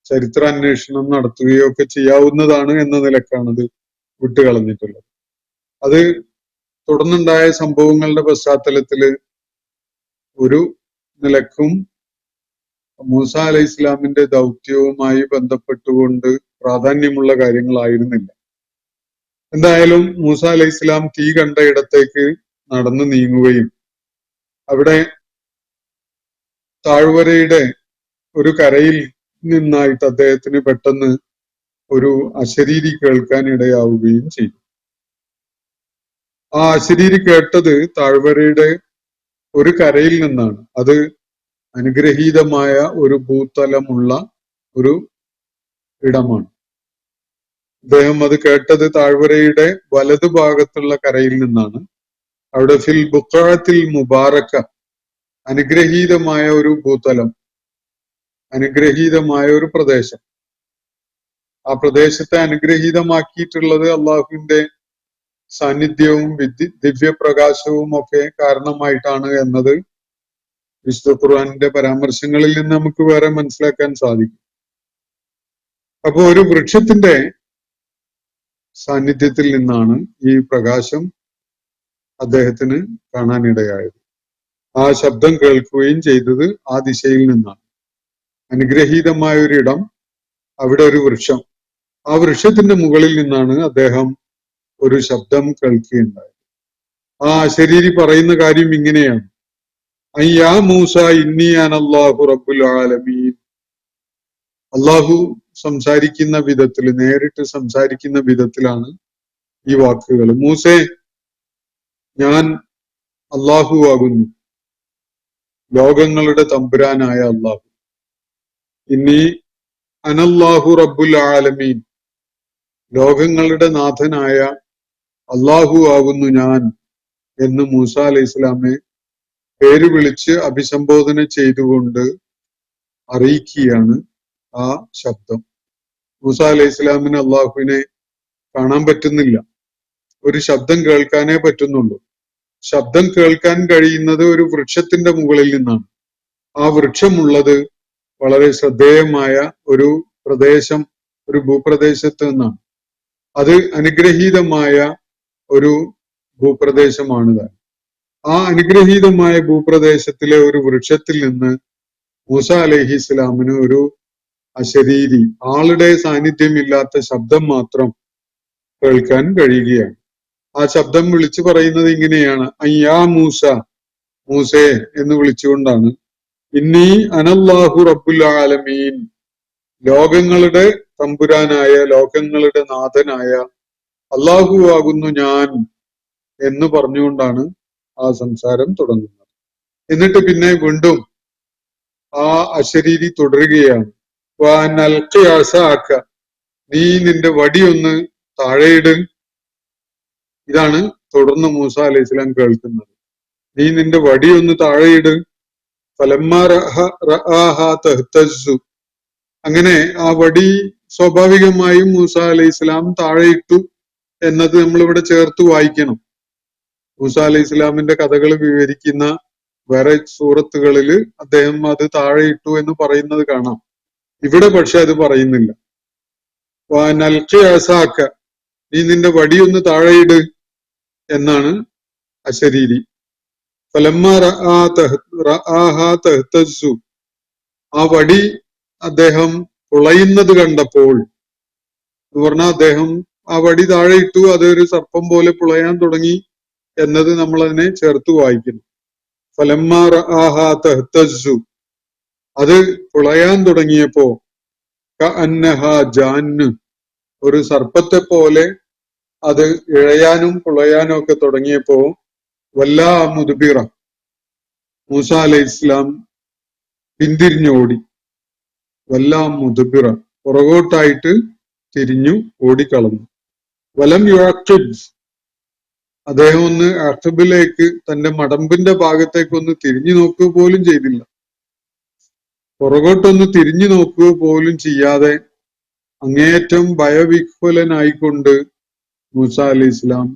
ചരിത്രാന്വേഷണം നടത്തുകയോ ഒക്കെ ചെയ്യാവുന്നതാണ് എന്ന നിലക്കാണത് വിട്ടുകളഞ്ഞിട്ടുള്ളത്. അത് തുടർന്നുണ്ടായ സംഭവങ്ങളുടെ പശ്ചാത്തലത്തില് ഒരു നിലക്കും മൂസ അലൈഹി ഇസ്ലാമിന്റെ ദൗത്യവുമായി ബന്ധപ്പെട്ടുകൊണ്ട് പ്രാധാന്യമുള്ള കാര്യങ്ങളായിരുന്നില്ല. എന്തായാലും മൂസ അലൈഹി ഇസ്ലാം തീ കണ്ട ഇടത്തേക്ക് നടന്നു നീങ്ങുകയും അവിടെ താഴ്വരയുടെ ഒരു കരയിൽ നിന്നായിട്ട് അദ്ദേഹത്തിന് പെട്ടെന്ന് ഒരു അശരീരി കേൾക്കാൻ ഇടയാവുകയും ചെയ്തു. ആ അശരീരി കേട്ടത് താഴ്വരയുടെ ഒരു കരയിൽ നിന്നാണ്. അത് അനുഗ്രഹീതമായ ഒരു ഭൂതലമുള്ള ഒരു ഇടമാണ്. അദ്ദേഹം അത് കേട്ടത് താഴ്വരയുടെ വലതുഭാഗത്തുള്ള കരയിൽ നിന്നാണ്. അവിടെ ഫിൽ ബുഖഅത്തിൽ മുബാറക്ക, അനുഗ്രഹീതമായ ഒരു ഭൂതലം, അനുഗ്രഹീതമായ ഒരു പ്രദേശം. ആ പ്രദേശത്തെ അനുഗ്രഹീതമാക്കിയിട്ടുള്ളത് അള്ളാഹുവിന്റെ സാന്നിധ്യവും ദിവ്യപ്രകാശവും ഒക്കെ കാരണമായിട്ടാണ് എന്നത് വിശുദ്ധ ഖുർആനിന്റെ പരാമർശങ്ങളിൽ നിന്ന് നമുക്ക് വേറെ മനസ്സിലാക്കാൻ സാധിക്കും. അപ്പോ ഒരു വൃക്ഷത്തിന്റെ സാന്നിധ്യത്തിൽ നിന്നാണ് ഈ പ്രകാശം അദ്ദേഹത്തിന് കാണാനിടയായത്. ആ ശബ്ദം കേൾക്കുകയും ചെയ്തത് ആ ദിശയിൽ നിന്നാണ്. അനുഗ്രഹീതമായ ഒരിടം, അവിടെ ഒരു വൃക്ഷം, ആ വൃക്ഷത്തിന്റെ മുകളിൽ നിന്നാണ് അദ്ദേഹം ഒരു ശബ്ദം കേൾക്കുകയുണ്ടായത്. ആ അശരീരി പറയുന്ന കാര്യം ഇങ്ങനെയാണ്: അയ്യാ മൂസ ഇന്നി അനല്ലാഹു റബ്ബുൽ ആലമീൻ. അള്ളാഹു സംസാരിക്കുന്ന വിധത്തിൽ, നേരിട്ട് സംസാരിക്കുന്ന വിധത്തിലാണ് ഈ വാക്കുകൾ. മൂസേ, ഞാൻ അള്ളാഹു ആകുന്നു, ലോകങ്ങളുടെ തമ്പുരാനായ അള്ളാഹു. ഇന്നി അനല്ലാഹു റബ്ബുൽ ആലമീൻ, ലോകങ്ങളുടെ നാഥനായ അള്ളാഹു ആകുന്നു ഞാൻ എന്ന് മൂസ അലൈഹി ഇസ്ലാമെ പേര് വിളിച്ച് അഭിസംബോധന ചെയ്തുകൊണ്ട് അറിയിക്കുകയാണ് ആ ശബ്ദം. മൂസ അലൈഹി ഇസ്ലാമിന് അള്ളാഹുവിനെ കാണാൻ പറ്റുന്നില്ല, ഒരു ശബ്ദം കേൾക്കാനേ പറ്റുന്നുള്ളൂ. ശബ്ദം കേൾക്കാൻ കഴിയുന്നത് ഒരു വൃക്ഷത്തിന്റെ മുകളിൽ നിന്നാണ്. ആ വൃക്ഷമുള്ളത് വളരെ ശ്രദ്ധേയമായ ഒരു പ്രദേശം, ഒരു ഭൂപ്രദേശത്ത് നിന്നാണ്. അത് അനുഗ്രഹീതമായ ഒരു ഭൂപ്രദേശമാണിത്. ആ അനുഗ്രഹീതമായ ഭൂപ്രദേശത്തിലെ ഒരു വൃക്ഷത്തിൽ നിന്ന് മൂസ അലൈഹിസ്സലാമിന് ഒരു അശരീരി, ആളുടെ സാന്നിധ്യമില്ലാത്ത ശബ്ദം മാത്രം കേൾക്കാൻ കഴിയുകയാണ്. ആ ശബ്ദം വിളിച്ചു പറയുന്നത് ഇങ്ങനെയാണ്: അയ്യാ മൂസ, മൂസേ എന്ന് വിളിച്ചുകൊണ്ടാണ്. ഇന്നി അനല്ലാഹു റബ്ബുൽ ആലമീൻ, ലോകങ്ങളുടെ തമ്പുരാനായ, ലോകങ്ങളുടെ നാഥനായ അള്ളാഹു ആകുന്നു ഞാൻ എന്ന് പറഞ്ഞുകൊണ്ടാണ് ആ സംസാരം തുടങ്ങുന്നത്. എന്നിട്ട് പിന്നെ വീണ്ടും ആ അശരീരി തുടരുകയാണ്: നീ നിന്റെ വടിയൊന്ന് താഴെയിട്. ഇതാണ് തുടർന്ന് മൂസ അലൈഹി സ്വലാം കേൾക്കുന്നത്: നീ നിന്റെ വടിയൊന്ന് താഴെയിട്. അങ്ങനെ ആ വടി സ്വാഭാവികമായും മൂസ അലൈഹി സ്വലാം താഴെയിട്ടു എന്നത് നമ്മളിവിടെ ചേർത്ത് വായിക്കണം. മൂസ അലൈഹി സ്വലാമിന്റെ കഥകൾ വിവരിക്കുന്ന വേറെ സൂറത്തുകളിൽ അദ്ദേഹം അത് താഴെയിട്ടു എന്ന് പറയുന്നത് കാണാം. ഇവിടെ പക്ഷെ അത് പറയുന്നില്ല. നീ നിന്റെ വടിയൊന്ന് താഴെയിട് എന്നാണ് അശരീരി. ആ വടി അദ്ദേഹം പുളയുന്നത് കണ്ടപ്പോൾ, എന്ന് പറഞ്ഞാൽ അദ്ദേഹം ആ വടി താഴെ ഇട്ടു, അതൊരു സർപ്പം പോലെ പുളയാൻ തുടങ്ങി എന്നത് നമ്മൾ അതിനെ ചേർത്ത് വായിക്കുന്നു. അത് പുളയാൻ തുടങ്ങിയപ്പോ ജാന്ന്, ഒരു സർപ്പത്തെ പോലെ അത് ഇഴയാനും പുളയാനും ഒക്കെ തുടങ്ങിയപ്പോ വല്ലാ മുദ്ബിറ, മൂസ അലൈഹി ഇസ്ലാം പിന്തിരിഞ്ഞോടി. വല്ലാ മുദ്ബിറ, പുറകോട്ടായിട്ട് തിരിഞ്ഞു ഓടിക്കളഞ്ഞു. വലം യുഅഖിബ്, അദ്ദേഹം ഒന്ന് അഖബിലേക്ക്, തന്റെ മടമ്പിന്റെ ഭാഗത്തേക്ക് ഒന്ന് തിരിഞ്ഞു നോക്കുക പോലും ചെയ്തില്ല. പുറകോട്ടൊന്ന് തിരിഞ്ഞു നോക്കുക പോലും ചെയ്യാതെ അങ്ങേയറ്റം ഭയവിഹ്വലനായിക്കൊണ്ട് മൂസ അലൈഹി ഇസ്ലാം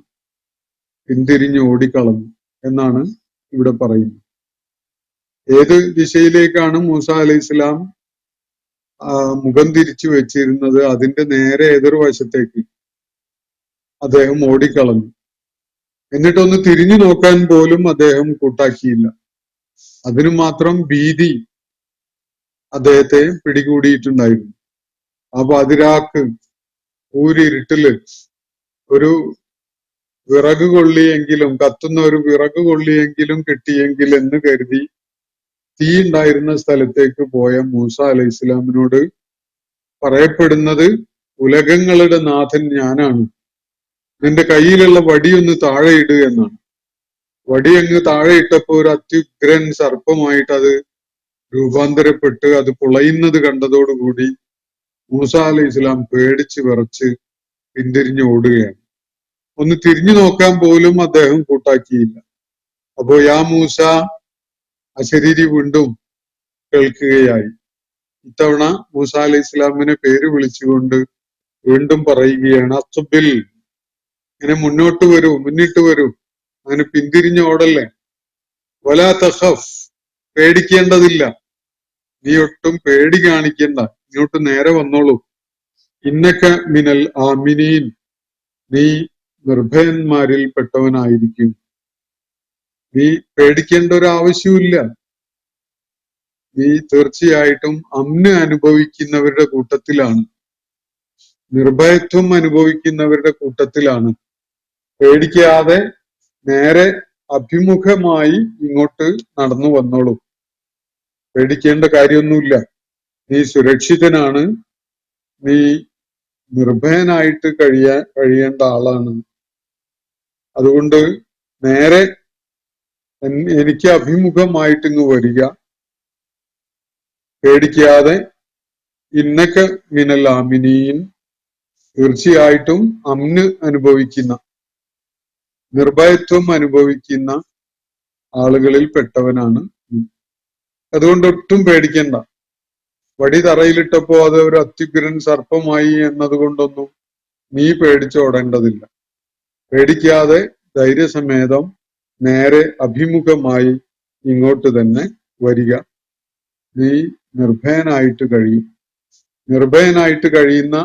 പിന്തിരിഞ്ഞ് ഓടിക്കളഞ്ഞു എന്നാണ് ഇവിടെ പറയുന്നത്. ഏത് ദിശയിലേക്കാണ് മൂസ അലൈഹി ഇസ്ലാം മുഖം തിരിച്ചു വെച്ചിരുന്നത്, അതിന്റെ നേരെ എതിർവശത്തേക്ക് അദ്ദേഹം ഓടിക്കളഞ്ഞു. എന്നിട്ടൊന്ന് തിരിഞ്ഞു നോക്കാൻ പോലും അദ്ദേഹം കൂട്ടാക്കിയില്ല. അതിനു മാത്രം ഭീതി അദ്ദേഹത്തെ പിടികൂടിയിട്ടുണ്ടായിരുന്നു. അപ്പൊ അതിരാക്ക് ഊരിരുട്ടില് ഒരു വിറക് കൊള്ളിയെങ്കിലും, കത്തുന്ന ഒരു വിറക് കൊള്ളിയെങ്കിലും കിട്ടിയെങ്കിൽ എന്ന് കരുതി തീ ഉണ്ടായിരുന്ന സ്ഥലത്തേക്ക് പോയ മൂസ അലൈഹി ഇസ്ലാമിനോട് പറയപ്പെടുന്നത്: ഉലകങ്ങളുടെ നാഥൻ ഞാനാണ്, നിന്റെ കയ്യിലുള്ള വടിയൊന്ന് താഴെയിട് എന്നാണ്. വടി അങ്ങ് താഴെ ഇട്ടപ്പോ ഒരു അത്യുഗ്രൻ സർപ്പമായിട്ട് അത് രൂപാന്തരപ്പെട്ട് അത് പുളയുന്നത് കണ്ടതോടുകൂടി മൂസ അലൈഹി ഇസ്ലാം പേടിച്ച് വിറച്ച് പിന്തിരിഞ്ഞ് ഓടുകയാണ്. ഒന്ന് തിരിഞ്ഞു നോക്കാൻ പോലും അദ്ദേഹം കൂട്ടാക്കിയില്ല. അപ്പോ യാ മൂസ, അശരീരി വീണ്ടും കേൾക്കുകയായി. ഇത്തവണ മൂസ അലൈഹി ഇസ്ലാമിനെ പേര് വിളിച്ചുകൊണ്ട് വീണ്ടും പറയുകയാണ്: അഖ്ബിൽ, ഇങ്ങനെ മുന്നോട്ട് വരൂ, മുന്നിട്ട് വരൂ, അങ്ങനെ പിന്തിരിഞ്ഞ് ഓടല്ലേ. വലാ തഖഫ്, പേടിക്കേണ്ടതില്ല, നീ ഒട്ടും പേടി കാണിക്കണ്ട, ഇങ്ങോട്ട് നേരെ വന്നോളൂ. ഇന്നക മിനൽ ആമിനീൻ, നീ നിർഭയന്മാരിൽ പെട്ടവനായിരിക്കും. നീ പേടിക്കേണ്ട ഒരു ആവശ്യമില്ല, നീ തീർച്ചയായിട്ടും അമ്ന് അനുഭവിക്കുന്നവരുടെ കൂട്ടത്തിലാണ്, നിർഭയത്വം അനുഭവിക്കുന്നവരുടെ കൂട്ടത്തിലാണ്. പേടിക്കാതെ നേരെ അഭിമുഖമായി ഇങ്ങോട്ട് നടന്നു വന്നോളൂ, പേടിക്കേണ്ട കാര്യമൊന്നുമില്ല, നീ സുരക്ഷിതനാണ്, നീ നിർഭയനായിട്ട് കഴിയേണ്ട ആളാണ്. അതുകൊണ്ട് നേരെ എനിക്ക് അഭിമുഖമായിട്ട് ഇങ്ങ് വരിക, പേടിക്കാതെ. ഇന്നക മിനൽ ആമിനീൻ, തീർച്ചയായിട്ടും അമ്ന് അനുഭവിക്കുന്ന, നിർഭയത്വം അനുഭവിക്കുന്ന ആളുകളിൽ പെട്ടവനാണ്. അതുകൊണ്ട് ഒട്ടും പേടിക്കണ്ട. വടി തറയിലിട്ടപ്പോ അത് ഒരു അത്യുഗ്രൻ സർപ്പമായി എന്നതുകൊണ്ടൊന്നും നീ പേടിച്ചോടേണ്ടതില്ല. പേടിക്കാതെ ധൈര്യസമേതം നേരെ അഭിമുഖമായി ഇങ്ങോട്ട് തന്നെ വരിക. നീ നിർഭയനായിട്ട് കഴിയും. നിർഭയനായിട്ട് കഴിയുന്ന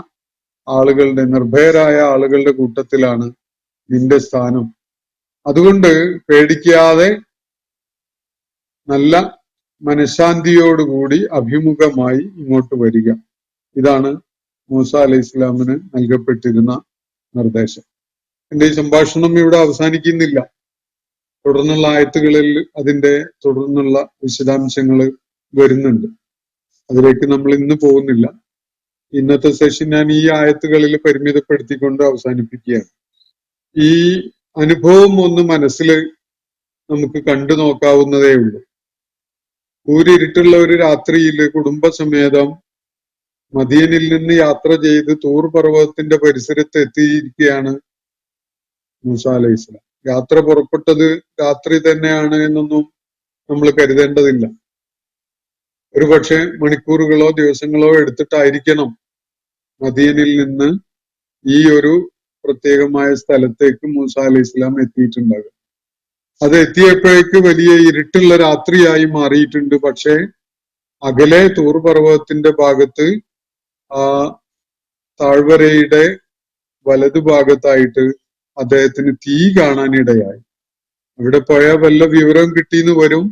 നിർഭയരായ ആളുകളുടെ കൂട്ടത്തിലാണ് നിന്റെ സ്ഥാനം. അതുകൊണ്ട് പേടിക്കാതെ നല്ല മനഃശാന്തിയോടുകൂടി അഭിമുഖമായി ഇങ്ങോട്ട് വരിക. ഇതാണ് മൂസ അലൈഹി ഇസ്ലാമിന് നൽകപ്പെട്ടിരുന്ന നിർദ്ദേശം. എന്റെ ഈ സംഭാഷണം ഇവിടെ അവസാനിക്കുന്നില്ല. തുടർന്നുള്ള ആയത്തുകളിൽ അതിന്റെ തുടർന്നുള്ള വിശദാംശങ്ങൾ വരുന്നുണ്ട്. അതിലേക്ക് നമ്മൾ ഇന്ന് പോകുന്നില്ല. ഇന്നത്തെ സെഷൻ ഞാൻ ഈ ആയത്തുകളിൽ പരിമിതപ്പെടുത്തിക്കൊണ്ട് അവസാനിപ്പിക്കുകയാണ്. ഈ അനുഭവം ഒന്ന് മനസ്സിൽ നമുക്ക് കണ്ടു നോക്കാവുന്നതേ ഉള്ളൂ. കൂരിരുട്ടുള്ള ഒരു രാത്രിയിൽ കുടുംബസമേതം മദീനിൽ നിന്ന് യാത്ര ചെയ്ത് തൂർ പർവ്വതത്തിന്റെ പരിസരത്ത് എത്തിയിരിക്കുകയാണ് മൂസ അലൈഹി സ്വലാം. യാത്ര പുറപ്പെട്ടത് രാത്രി തന്നെയാണ് എന്നൊന്നും നമ്മൾ കരുതേണ്ടതില്ല. ഒരു പക്ഷെ മണിക്കൂറുകളോ ദിവസങ്ങളോ എടുത്തിട്ടായിരിക്കണം മദീനിൽ നിന്ന് ഈ ഒരു പ്രത്യേകമായ സ്ഥലത്തേക്ക് മൂസ അലൈഹി സ്വലാം എത്തിയിട്ടുണ്ടാകുക. അത് എത്തിയപ്പോഴേക്ക് വലിയ ഇരുട്ടുള്ള രാത്രിയായി മാറിയിട്ടുണ്ട്. പക്ഷെ അകലെ തൂർ പർവ്വതത്തിന്റെ ഭാഗത്ത് ആ താഴ്വരയുടെ വലതുഭാഗത്തായിട്ട് അദ്ദേഹത്തിന് തീ കാണാനിടയായി. അവിടെ പോയാൽ വല്ല വിവരം കിട്ടിയെന്ന് വരും.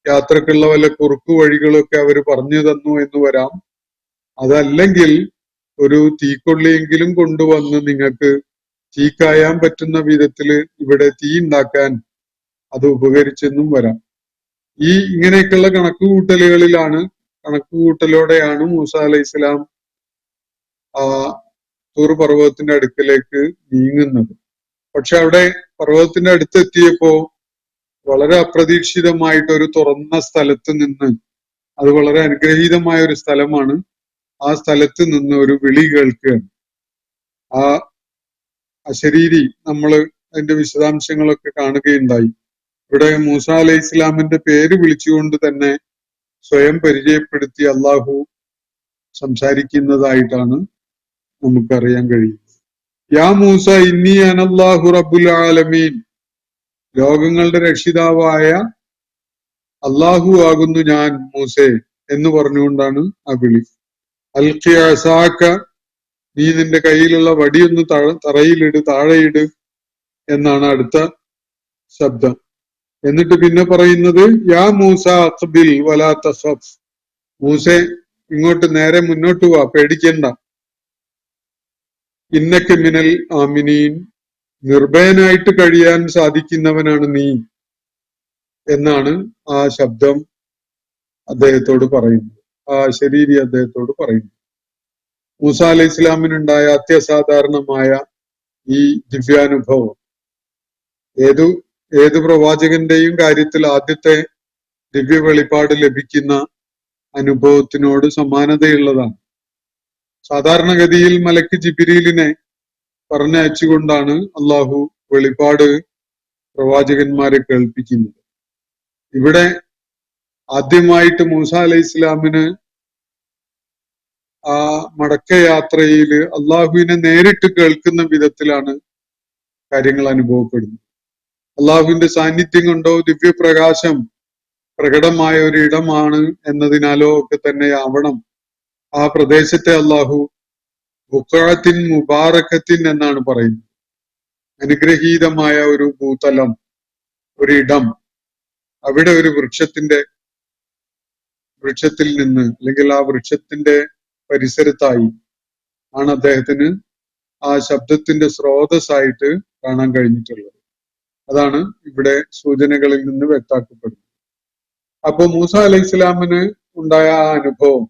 യാത്രക്കുള്ള വല്ല കുറുക്കു വഴികളൊക്കെ അവർ പറഞ്ഞു തന്നു എന്ന് വരാം. അതല്ലെങ്കിൽ ഒരു തീക്കൊള്ളിയെങ്കിലും കൊണ്ടുവന്ന് നിങ്ങൾക്ക് തീ കായാൻ പറ്റുന്ന വിധത്തില് ഇവിടെ തീ ഉണ്ടാക്കാൻ അത് ഉപകരിച്ചെന്നും വരാം. ഇങ്ങനെയൊക്കെയുള്ള കണക്കുകൂട്ടലോടെയാണ് മൂസ അലൈഹി സ്വലാം ആ തൂർ പർവ്വതത്തിന്റെ അടുക്കലേക്ക് നീങ്ങുന്നത്. പക്ഷെ അവിടെ പർവ്വതത്തിന്റെ അടുത്തെത്തിയപ്പോ വളരെ അപ്രതീക്ഷിതമായിട്ട് ഒരു തുറന്ന സ്ഥലത്ത് നിന്ന്, അത് വളരെ അനുഗ്രഹീതമായ ഒരു സ്ഥലമാണ്, ആ സ്ഥലത്ത് നിന്ന് ഒരു വിളി കേൾക്കുകയാണ്. ആ അശരീരി നമ്മൾ അതിന്റെ വിശദാംശങ്ങളൊക്കെ കാണുകയുണ്ടായി. ഇവിടെ മൂസ അലൈഹി ഇസ്ലാമിന്റെ പേര് വിളിച്ചുകൊണ്ട് തന്നെ സ്വയം പരിചയപ്പെടുത്തി അള്ളാഹു സംസാരിക്കുന്നതായിട്ടാണ് നമുക്കറിയാൻ കഴിയുന്നത്. യാ മൂസ ഇന്നി അനല്ലാഹു റബ്ബുൽ ആലമീൻ, ലോകങ്ങളുടെ രക്ഷിതാവായ അള്ളാഹു ആകുന്നു ഞാൻ മൂസേ എന്ന് പറഞ്ഞുകൊണ്ടാണ് ആ വിളി. അൽഖി അസാക, നീ നിന്റെ കയ്യിലുള്ള വടിയൊന്ന് താഴെയിട് എന്നാണ് അടുത്ത ശബ്ദം. എന്നിട്ട് പിന്നെ പറയുന്നത് യാ മൂസ അഖ്ബിൽ വലാ തഖഫ്, മൂസേ ഇങ്ങോട്ട് നേരെ മുന്നോട്ട് വാ, പേടിക്കണ്ട. ഇന്നക മിനൽ ആമിനീൻ, നിർഭയനായിട്ട് കഴിയാൻ സാധിക്കുന്നവനാണ് നീ എന്നാണ് ആ ശബ്ദം അദ്ദേഹത്തോട് പറയുന്നത്, ആ ശരീരി അദ്ദേഹത്തോട് പറയുന്നത്. മൂസ അലൈഹി ഇസ്ലാമിനുണ്ടായ അത്യസാധാരണമായ ഈ ദിവ്യാനുഭവം ഏതു പ്രവാചകന്റെയും കാര്യത്തിൽ ആദ്യത്തെ ദിവ്യ വെളിപ്പാട് ലഭിക്കുന്ന അനുഭവത്തിനോട് സമാനതയുള്ളതാണ്. സാധാരണഗതിയിൽ മലക്ക് ജിബ്രീലിനെ പറഞ്ഞയച്ചുകൊണ്ടാണ് അള്ളാഹു വെളിപ്പാട് പ്രവാചകന്മാരെ കേൾപ്പിക്കുന്നത്. ഇവിടെ ആദ്യമായിട്ട് മൂസ അലൈഹി ഇസ്ലാമിന് ആ മടക്കയാത്രയിൽ അള്ളാഹുവിനെ നേരിട്ട് കേൾക്കുന്ന വിധത്തിലാണ് കാര്യങ്ങൾ അനുഭവപ്പെടുന്നത്. അള്ളാഹുവിന്റെ സാന്നിധ്യം കൊണ്ടോ ദിവ്യപ്രകാശം പ്രകടമായ ഒരു ഇടമാണ് എന്നതിനാലോ ഒക്കെ തന്നെ ആവണം ആ പ്രദേശത്തെ അള്ളാഹു ബുഖഅത്തിൻ മുബാറക്കത്തിൻ എന്നാണ് പറയുന്നത്. അനുഗ്രഹീതമായ ഒരു ഭൂതലം, ഒരിടം. അവിടെ ഒരു വൃക്ഷത്തിൽ നിന്ന് അല്ലെങ്കിൽ ആ വൃക്ഷത്തിന്റെ പരിസരത്തായി ആണ് അദ്ദേഹത്തിന് ആ ശബ്ദത്തിന്റെ സ്രോതസ്സായിട്ട് കാണാൻ കഴിഞ്ഞിട്ടുള്ളത്. അതാണ് ഇവിടെ സൂചനകളിൽ നിന്ന് വ്യക്തമാക്കപ്പെടുന്നത്. അപ്പൊ മൂസ അലൈഹി ഇസ്ലാമിന് ഉണ്ടായ ആ അനുഭവം,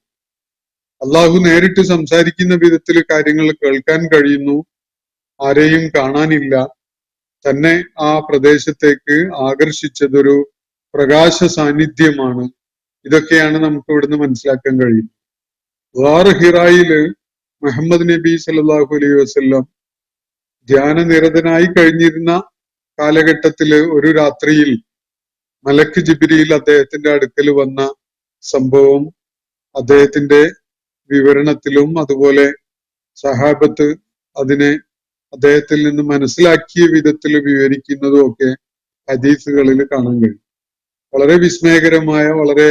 അള്ളാഹു നേരിട്ട് സംസാരിക്കുന്ന വിധത്തിൽ കാര്യങ്ങൾ കേൾക്കാൻ കഴിയുന്നു, ആരെയും കാണാനില്ല, തന്നെ ആ പ്രദേശത്തേക്ക് ആകർഷിച്ചതൊരു പ്രകാശ സാന്നിധ്യമാണ്. ഇതൊക്കെയാണ് നമുക്ക് ഇവിടുന്ന് മനസ്സിലാക്കാൻ കഴിയുന്നത്. ഗാർ ഹിറായില് മുഹമ്മദ് നബി സല്ലല്ലാഹു അലൈഹി വസല്ലം ധ്യാനനിരതനായി കഴിഞ്ഞിരുന്ന കാലഘട്ടത്തില് ഒരു രാത്രിയിൽ മലക്ക് ജിബ്രീൽ അദ്ദേഹത്തിന്റെ അടുക്കൽ വന്ന സംഭവം അദ്ദേഹത്തിന്റെ വിവരണത്തിലും അതുപോലെ സഹാബത്ത് അതിനെ അദ്ദേഹത്തിൽ നിന്ന് മനസ്സിലാക്കിയ വിധത്തിൽ വിവരിക്കുന്നതും ഒക്കെ ഹദീസുകളിൽ കാണാൻ കഴിയും. വളരെ വിസ്മയകരമായ, വളരെ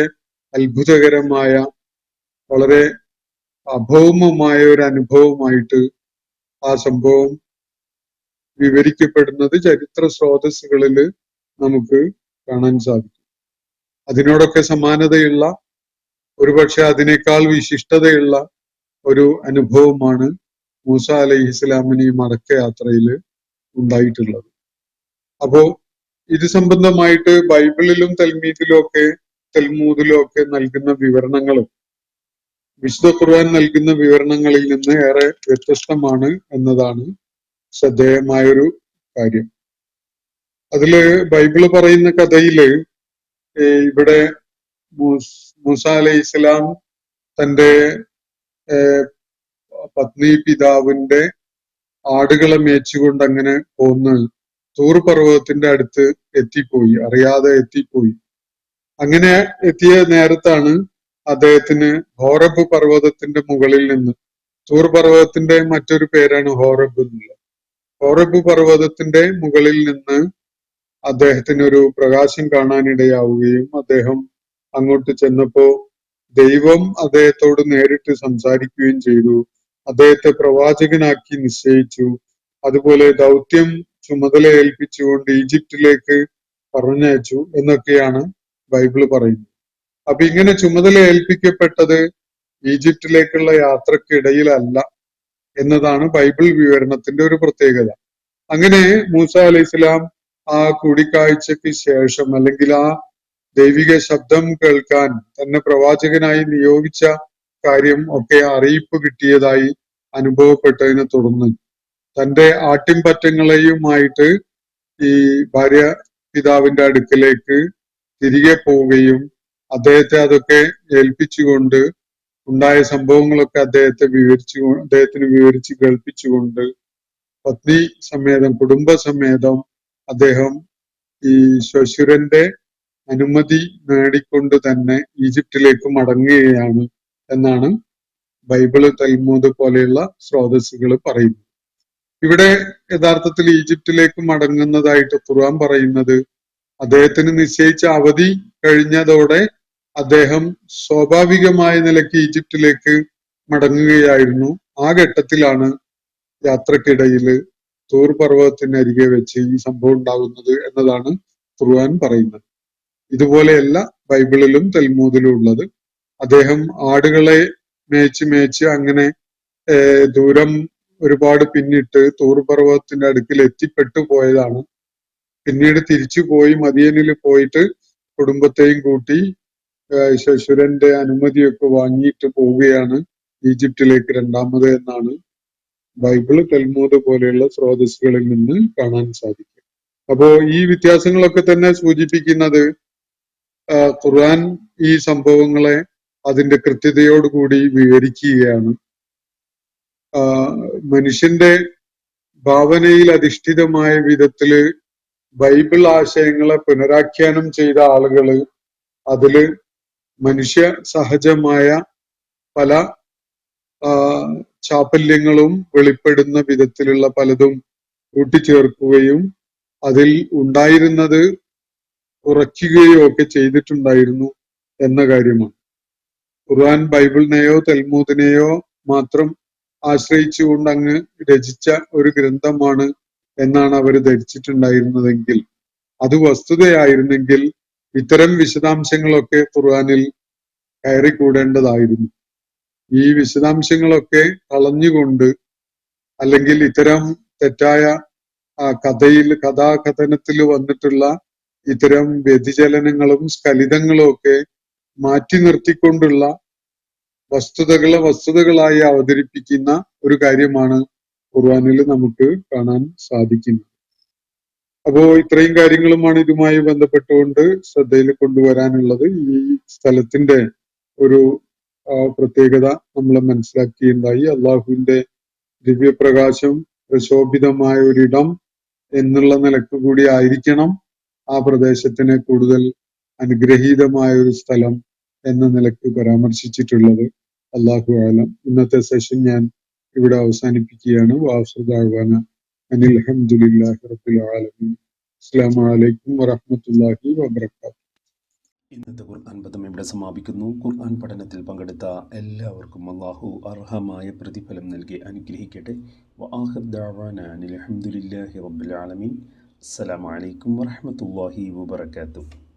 അത്ഭുതകരമായ വളരെ അഭൗമമായ ഒരു അനുഭവമായിട്ട് ആ സംഭവം വിവരിക്കപ്പെടുന്നത് ചരിത്ര സ്രോതസ്സുകളിൽ നമുക്ക് കാണാൻ സാധിക്കും. അതിനോടൊക്കെ സമാനതയുള്ള, ഒരുപക്ഷെ അതിനേക്കാൾ വിശിഷ്ടതയുള്ള ഒരു അനുഭവമാണ് മൂസ അലൈഹിസ്സലാമിന് ഈ മടക്കയാത്രയിൽ ഉണ്ടായിട്ടുള്ളത്. അപ്പോ ഇത് സംബന്ധമായിട്ട് ബൈബിളിലും തൽമൂദിലും ഒക്കെ നൽകുന്ന വിവരണങ്ങളും വിശുദ്ധ ഖുർആൻ നൽകുന്ന വിവരണങ്ങളിൽ നിന്ന് ഏറെ വ്യത്യസ്തമാണ് എന്നതാണ് ശ്രദ്ധേയമായൊരു കാര്യം. അതില് ബൈബിള് പറയുന്ന കഥയില് ഇവിടെ മൂസ അലൈഹി ഇസ്ലാം തന്റെ പത്നി പിതാവിന്റെ ആടുകളെ മേച്ചുകൊണ്ട് അങ്ങനെ പോന്ന് തൂർ പർവ്വതത്തിന്റെ അടുത്ത് എത്തിപ്പോയി, അറിയാതെ എത്തിപ്പോയി. അങ്ങനെ എത്തിയ നേരത്താണ് അദ്ദേഹത്തിന് ഹോറബ് പർവ്വതത്തിന്റെ മുകളിൽ നിന്ന്, തൂർ പർവ്വതത്തിന്റെ മറ്റൊരു പേരാണ് ഹോറബ് എന്നുള്ളത്, ഹോറബ് പർവ്വതത്തിന്റെ മുകളിൽ നിന്ന് അദ്ദേഹത്തിന് ഒരു പ്രകാശം കാണാനിടയാവുകയും അദ്ദേഹം അങ്ങോട്ട് ചെന്നപ്പോ ദൈവം അദ്ദേഹത്തോട് നേരിട്ട് സംസാരിക്കുകയും ചെയ്തു. അദ്ദേഹത്തെ പ്രവാചകനാക്കി നിശ്ചയിച്ചു. അതുപോലെ ദൗത്യം ചുമതല ഏൽപ്പിച്ചുകൊണ്ട് ഈജിപ്തിലേക്ക് പറഞ്ഞയച്ചു എന്നൊക്കെയാണ് ബൈബിള് പറയുന്നത്. അപ്പൊ ഇങ്ങനെ ചുമതല ഏൽപ്പിക്കപ്പെട്ടത് ഈജിപ്തിലേക്കുള്ള യാത്രക്കിടയിലല്ല എന്നതാണ് ബൈബിൾ വിവരണത്തിന്റെ ഒരു പ്രത്യേകത. അങ്ങനെ മൂസ അലൈഹിസ്സലാം ആ കൂടിക്കാഴ്ചക്ക് ശേഷം, അല്ലെങ്കിൽ ആ ദൈവിക ശബ്ദം കേൾക്കാൻ തന്നെ പ്രവാചകനായി നിയോഗിച്ച കാര്യം ഒക്കെ അറിയിപ്പ് കിട്ടിയതായി അനുഭവപ്പെട്ടതിനെ തുടർന്ന് തന്റെ ആട്ടിൻപറ്റങ്ങളെയുമായിട്ട് ഈ ഭാര്യ പിതാവിന്റെ അടുക്കലേക്ക് തിരികെ പോവുകയും അദ്ദേഹത്തെ അതൊക്കെ ഏൽപ്പിച്ചുകൊണ്ട് ഉണ്ടായ സംഭവങ്ങളൊക്കെ അദ്ദേഹത്തിന് വിവരിച്ച് കേൾപ്പിച്ചുകൊണ്ട് പത്നി സമേതം, കുടുംബസമേതം അദ്ദേഹം ഈ ശ്വശുരന്റെ അനുമതി നേടിക്കൊണ്ട് തന്നെ ഈജിപ്തിലേക്ക് മടങ്ങുകയാണ് എന്നാണ് ബൈബിള്, തൽമൂദ് പോലെയുള്ള സ്രോതസ്സുകൾ പറയുന്നത്. ഇവിടെ യഥാർത്ഥത്തിൽ ഈജിപ്തിലേക്ക് മടങ്ങുന്നതായിട്ട് ഖുർആൻ പറയുന്നത് അദ്ദേഹത്തിന് നിശ്ചയിച്ച അവധി കഴിഞ്ഞതോടെ അദ്ദേഹം സ്വാഭാവികമായ നിലയ്ക്ക് ഈജിപ്തിലേക്ക് മടങ്ങുകയായിരുന്നു. ആ ഘട്ടത്തിലാണ് യാത്രക്കിടയിൽ തൂർ പർവ്വതത്തിനരികെ വെച്ച് ഈ സംഭവം ഉണ്ടാകുന്നത് എന്നതാണ് ഖുർആൻ പറയുന്നത്. ഇതുപോലെയല്ല ബൈബിളിലും തൽമൂദിലും ഉള്ളത്. അദ്ദേഹം ആടുകളെ മേച്ച് അങ്ങനെ ദൂരം ഒരുപാട് പിന്നിട്ട് തൂർ പർവ്വതത്തിന്റെ അടുക്കിൽ എത്തിപ്പെട്ടു പോയതാണ്. പിന്നീട് തിരിച്ചു പോയി മദിയനിൽ പോയിട്ട് കുടുംബത്തെയും കൂട്ടി ശശുരന്റെ അനുമതിയൊക്കെ വാങ്ങിയിട്ട് പോവുകയാണ് ഈജിപ്തിലേക്ക് രണ്ടാമത് എന്നാണ് ബൈബിള്, തൽമൂദ് പോലെയുള്ള സ്രോതസ്സുകളിൽ നിന്ന് കാണാൻ സാധിക്കും. അപ്പോ ഈ വ്യത്യാസങ്ങളൊക്കെ തന്നെ സൂചിപ്പിക്കുന്നത് ഖുർആൻ ഈ സംഭവങ്ങളെ അതിന്റെ കൃത്യതയോടുകൂടി വിവരിക്കുകയാണ്. മനുഷ്യന്റെ ഭാവനയിൽ അധിഷ്ഠിതമായ വിധത്തില് ബൈബിൾ ആശയങ്ങളെ പുനരാഖ്യാനം ചെയ്ത ആളുകള് അതില് മനുഷ്യ സഹജമായ പല ചാപല്യങ്ങളും വെളിപ്പെടുന്ന വിധത്തിലുള്ള പലതും കൂട്ടിച്ചേർക്കുകയും അതിൽ ഉണ്ടായിരുന്നത് കുറയ്ക്കുകയോ ഒക്കെ ചെയ്തിട്ടുണ്ടായിരുന്നു എന്ന കാര്യമാണ്. ഖുർആൻ ബൈബിളിനെയോ തൽമൂദിനെയോ മാത്രം ആശ്രയിച്ചുകൊണ്ട് അങ്ങ് രചിച്ച ഒരു ഗ്രന്ഥമാണ് എന്നാണ് അവർ ധരിച്ചിട്ടുണ്ടായിരുന്നതെങ്കിൽ, അത് വസ്തുതയായിരുന്നെങ്കിൽ ഇത്തരം വിശദാംശങ്ങളൊക്കെ ഖുർആനിൽ കയറിക്കൂടേണ്ടതായിരുന്നു. ഈ വിശദാംശങ്ങളൊക്കെ കളഞ്ഞുകൊണ്ട്, അല്ലെങ്കിൽ ഇത്തരം തെറ്റായ കഥാകഥനത്തിൽ വന്നിട്ടുള്ള ഇത്തരം വ്യതിചലനങ്ങളും സ്ഖലിതങ്ങളും ഒക്കെ മാറ്റി നിർത്തിക്കൊണ്ടുള്ള വസ്തുതകളായി അവതരിപ്പിക്കുന്ന ഒരു കാര്യമാണ് ഖുർആനിൽ നമുക്ക് കാണാൻ സാധിക്കുന്നത്. അപ്പോ ഇത്രയും കാര്യങ്ങളുമാണ് ഇതുമായി ബന്ധപ്പെട്ടുകൊണ്ട് ശ്രദ്ധയിൽ കൊണ്ടുവരാനുള്ളത്. ഈ സ്ഥലത്തിന്റെ ഒരു പ്രത്യേകത നമ്മൾ മനസ്സിലാക്കിയുണ്ടായി. അള്ളാഹുവിന്റെ ദിവ്യപ്രകാശം പ്രശോഭിതമായ ഒരിടം എന്നുള്ള നിലക്ക് കൂടി ആയിരിക്കണം ആ പ്രദേശത്തിനെ കൂടുതൽ അനുഗ്രഹീതമായ ഒരു സ്ഥലം എന്ന നിലക്ക് പരാമർശിച്ചിട്ടുള്ളത്. അല്ലാഹു ആലം. ഇന്നത്തെ സെഷൻ ഞാൻ ഇവിടെ അവസാനിപ്പിക്കുകയാണ്. വാഖിറു ദഅ്വാന അനിൽ ഹംദുലില്ലാഹി റബ്ബിൽ ആലമീൻ. അസ്സലാമു അലൈക്കും വറഹ്മത്തുള്ളാഹി വബറകാതുഹു. ഇന്നത്തെ ഖുർആൻ പദം ഇവിടെ സമാപിക്കുന്നു. ഖുർആൻ പഠനത്തിൽ പങ്കെടുത്ത എല്ലാവർക്കും അല്ലാഹു അർഹമായ പ്രതിഫലം നൽകി അനുഗ്രഹിക്കട്ടെ. വആഖിർ ദഅവാനാ അൽഹംദുലില്ലാഹി റബ്ബിൽ ആലമീൻ. അസ്സലാമു അലൈക്കും വറഹ്മത്തുള്ളാഹി വബറകാതുഹു.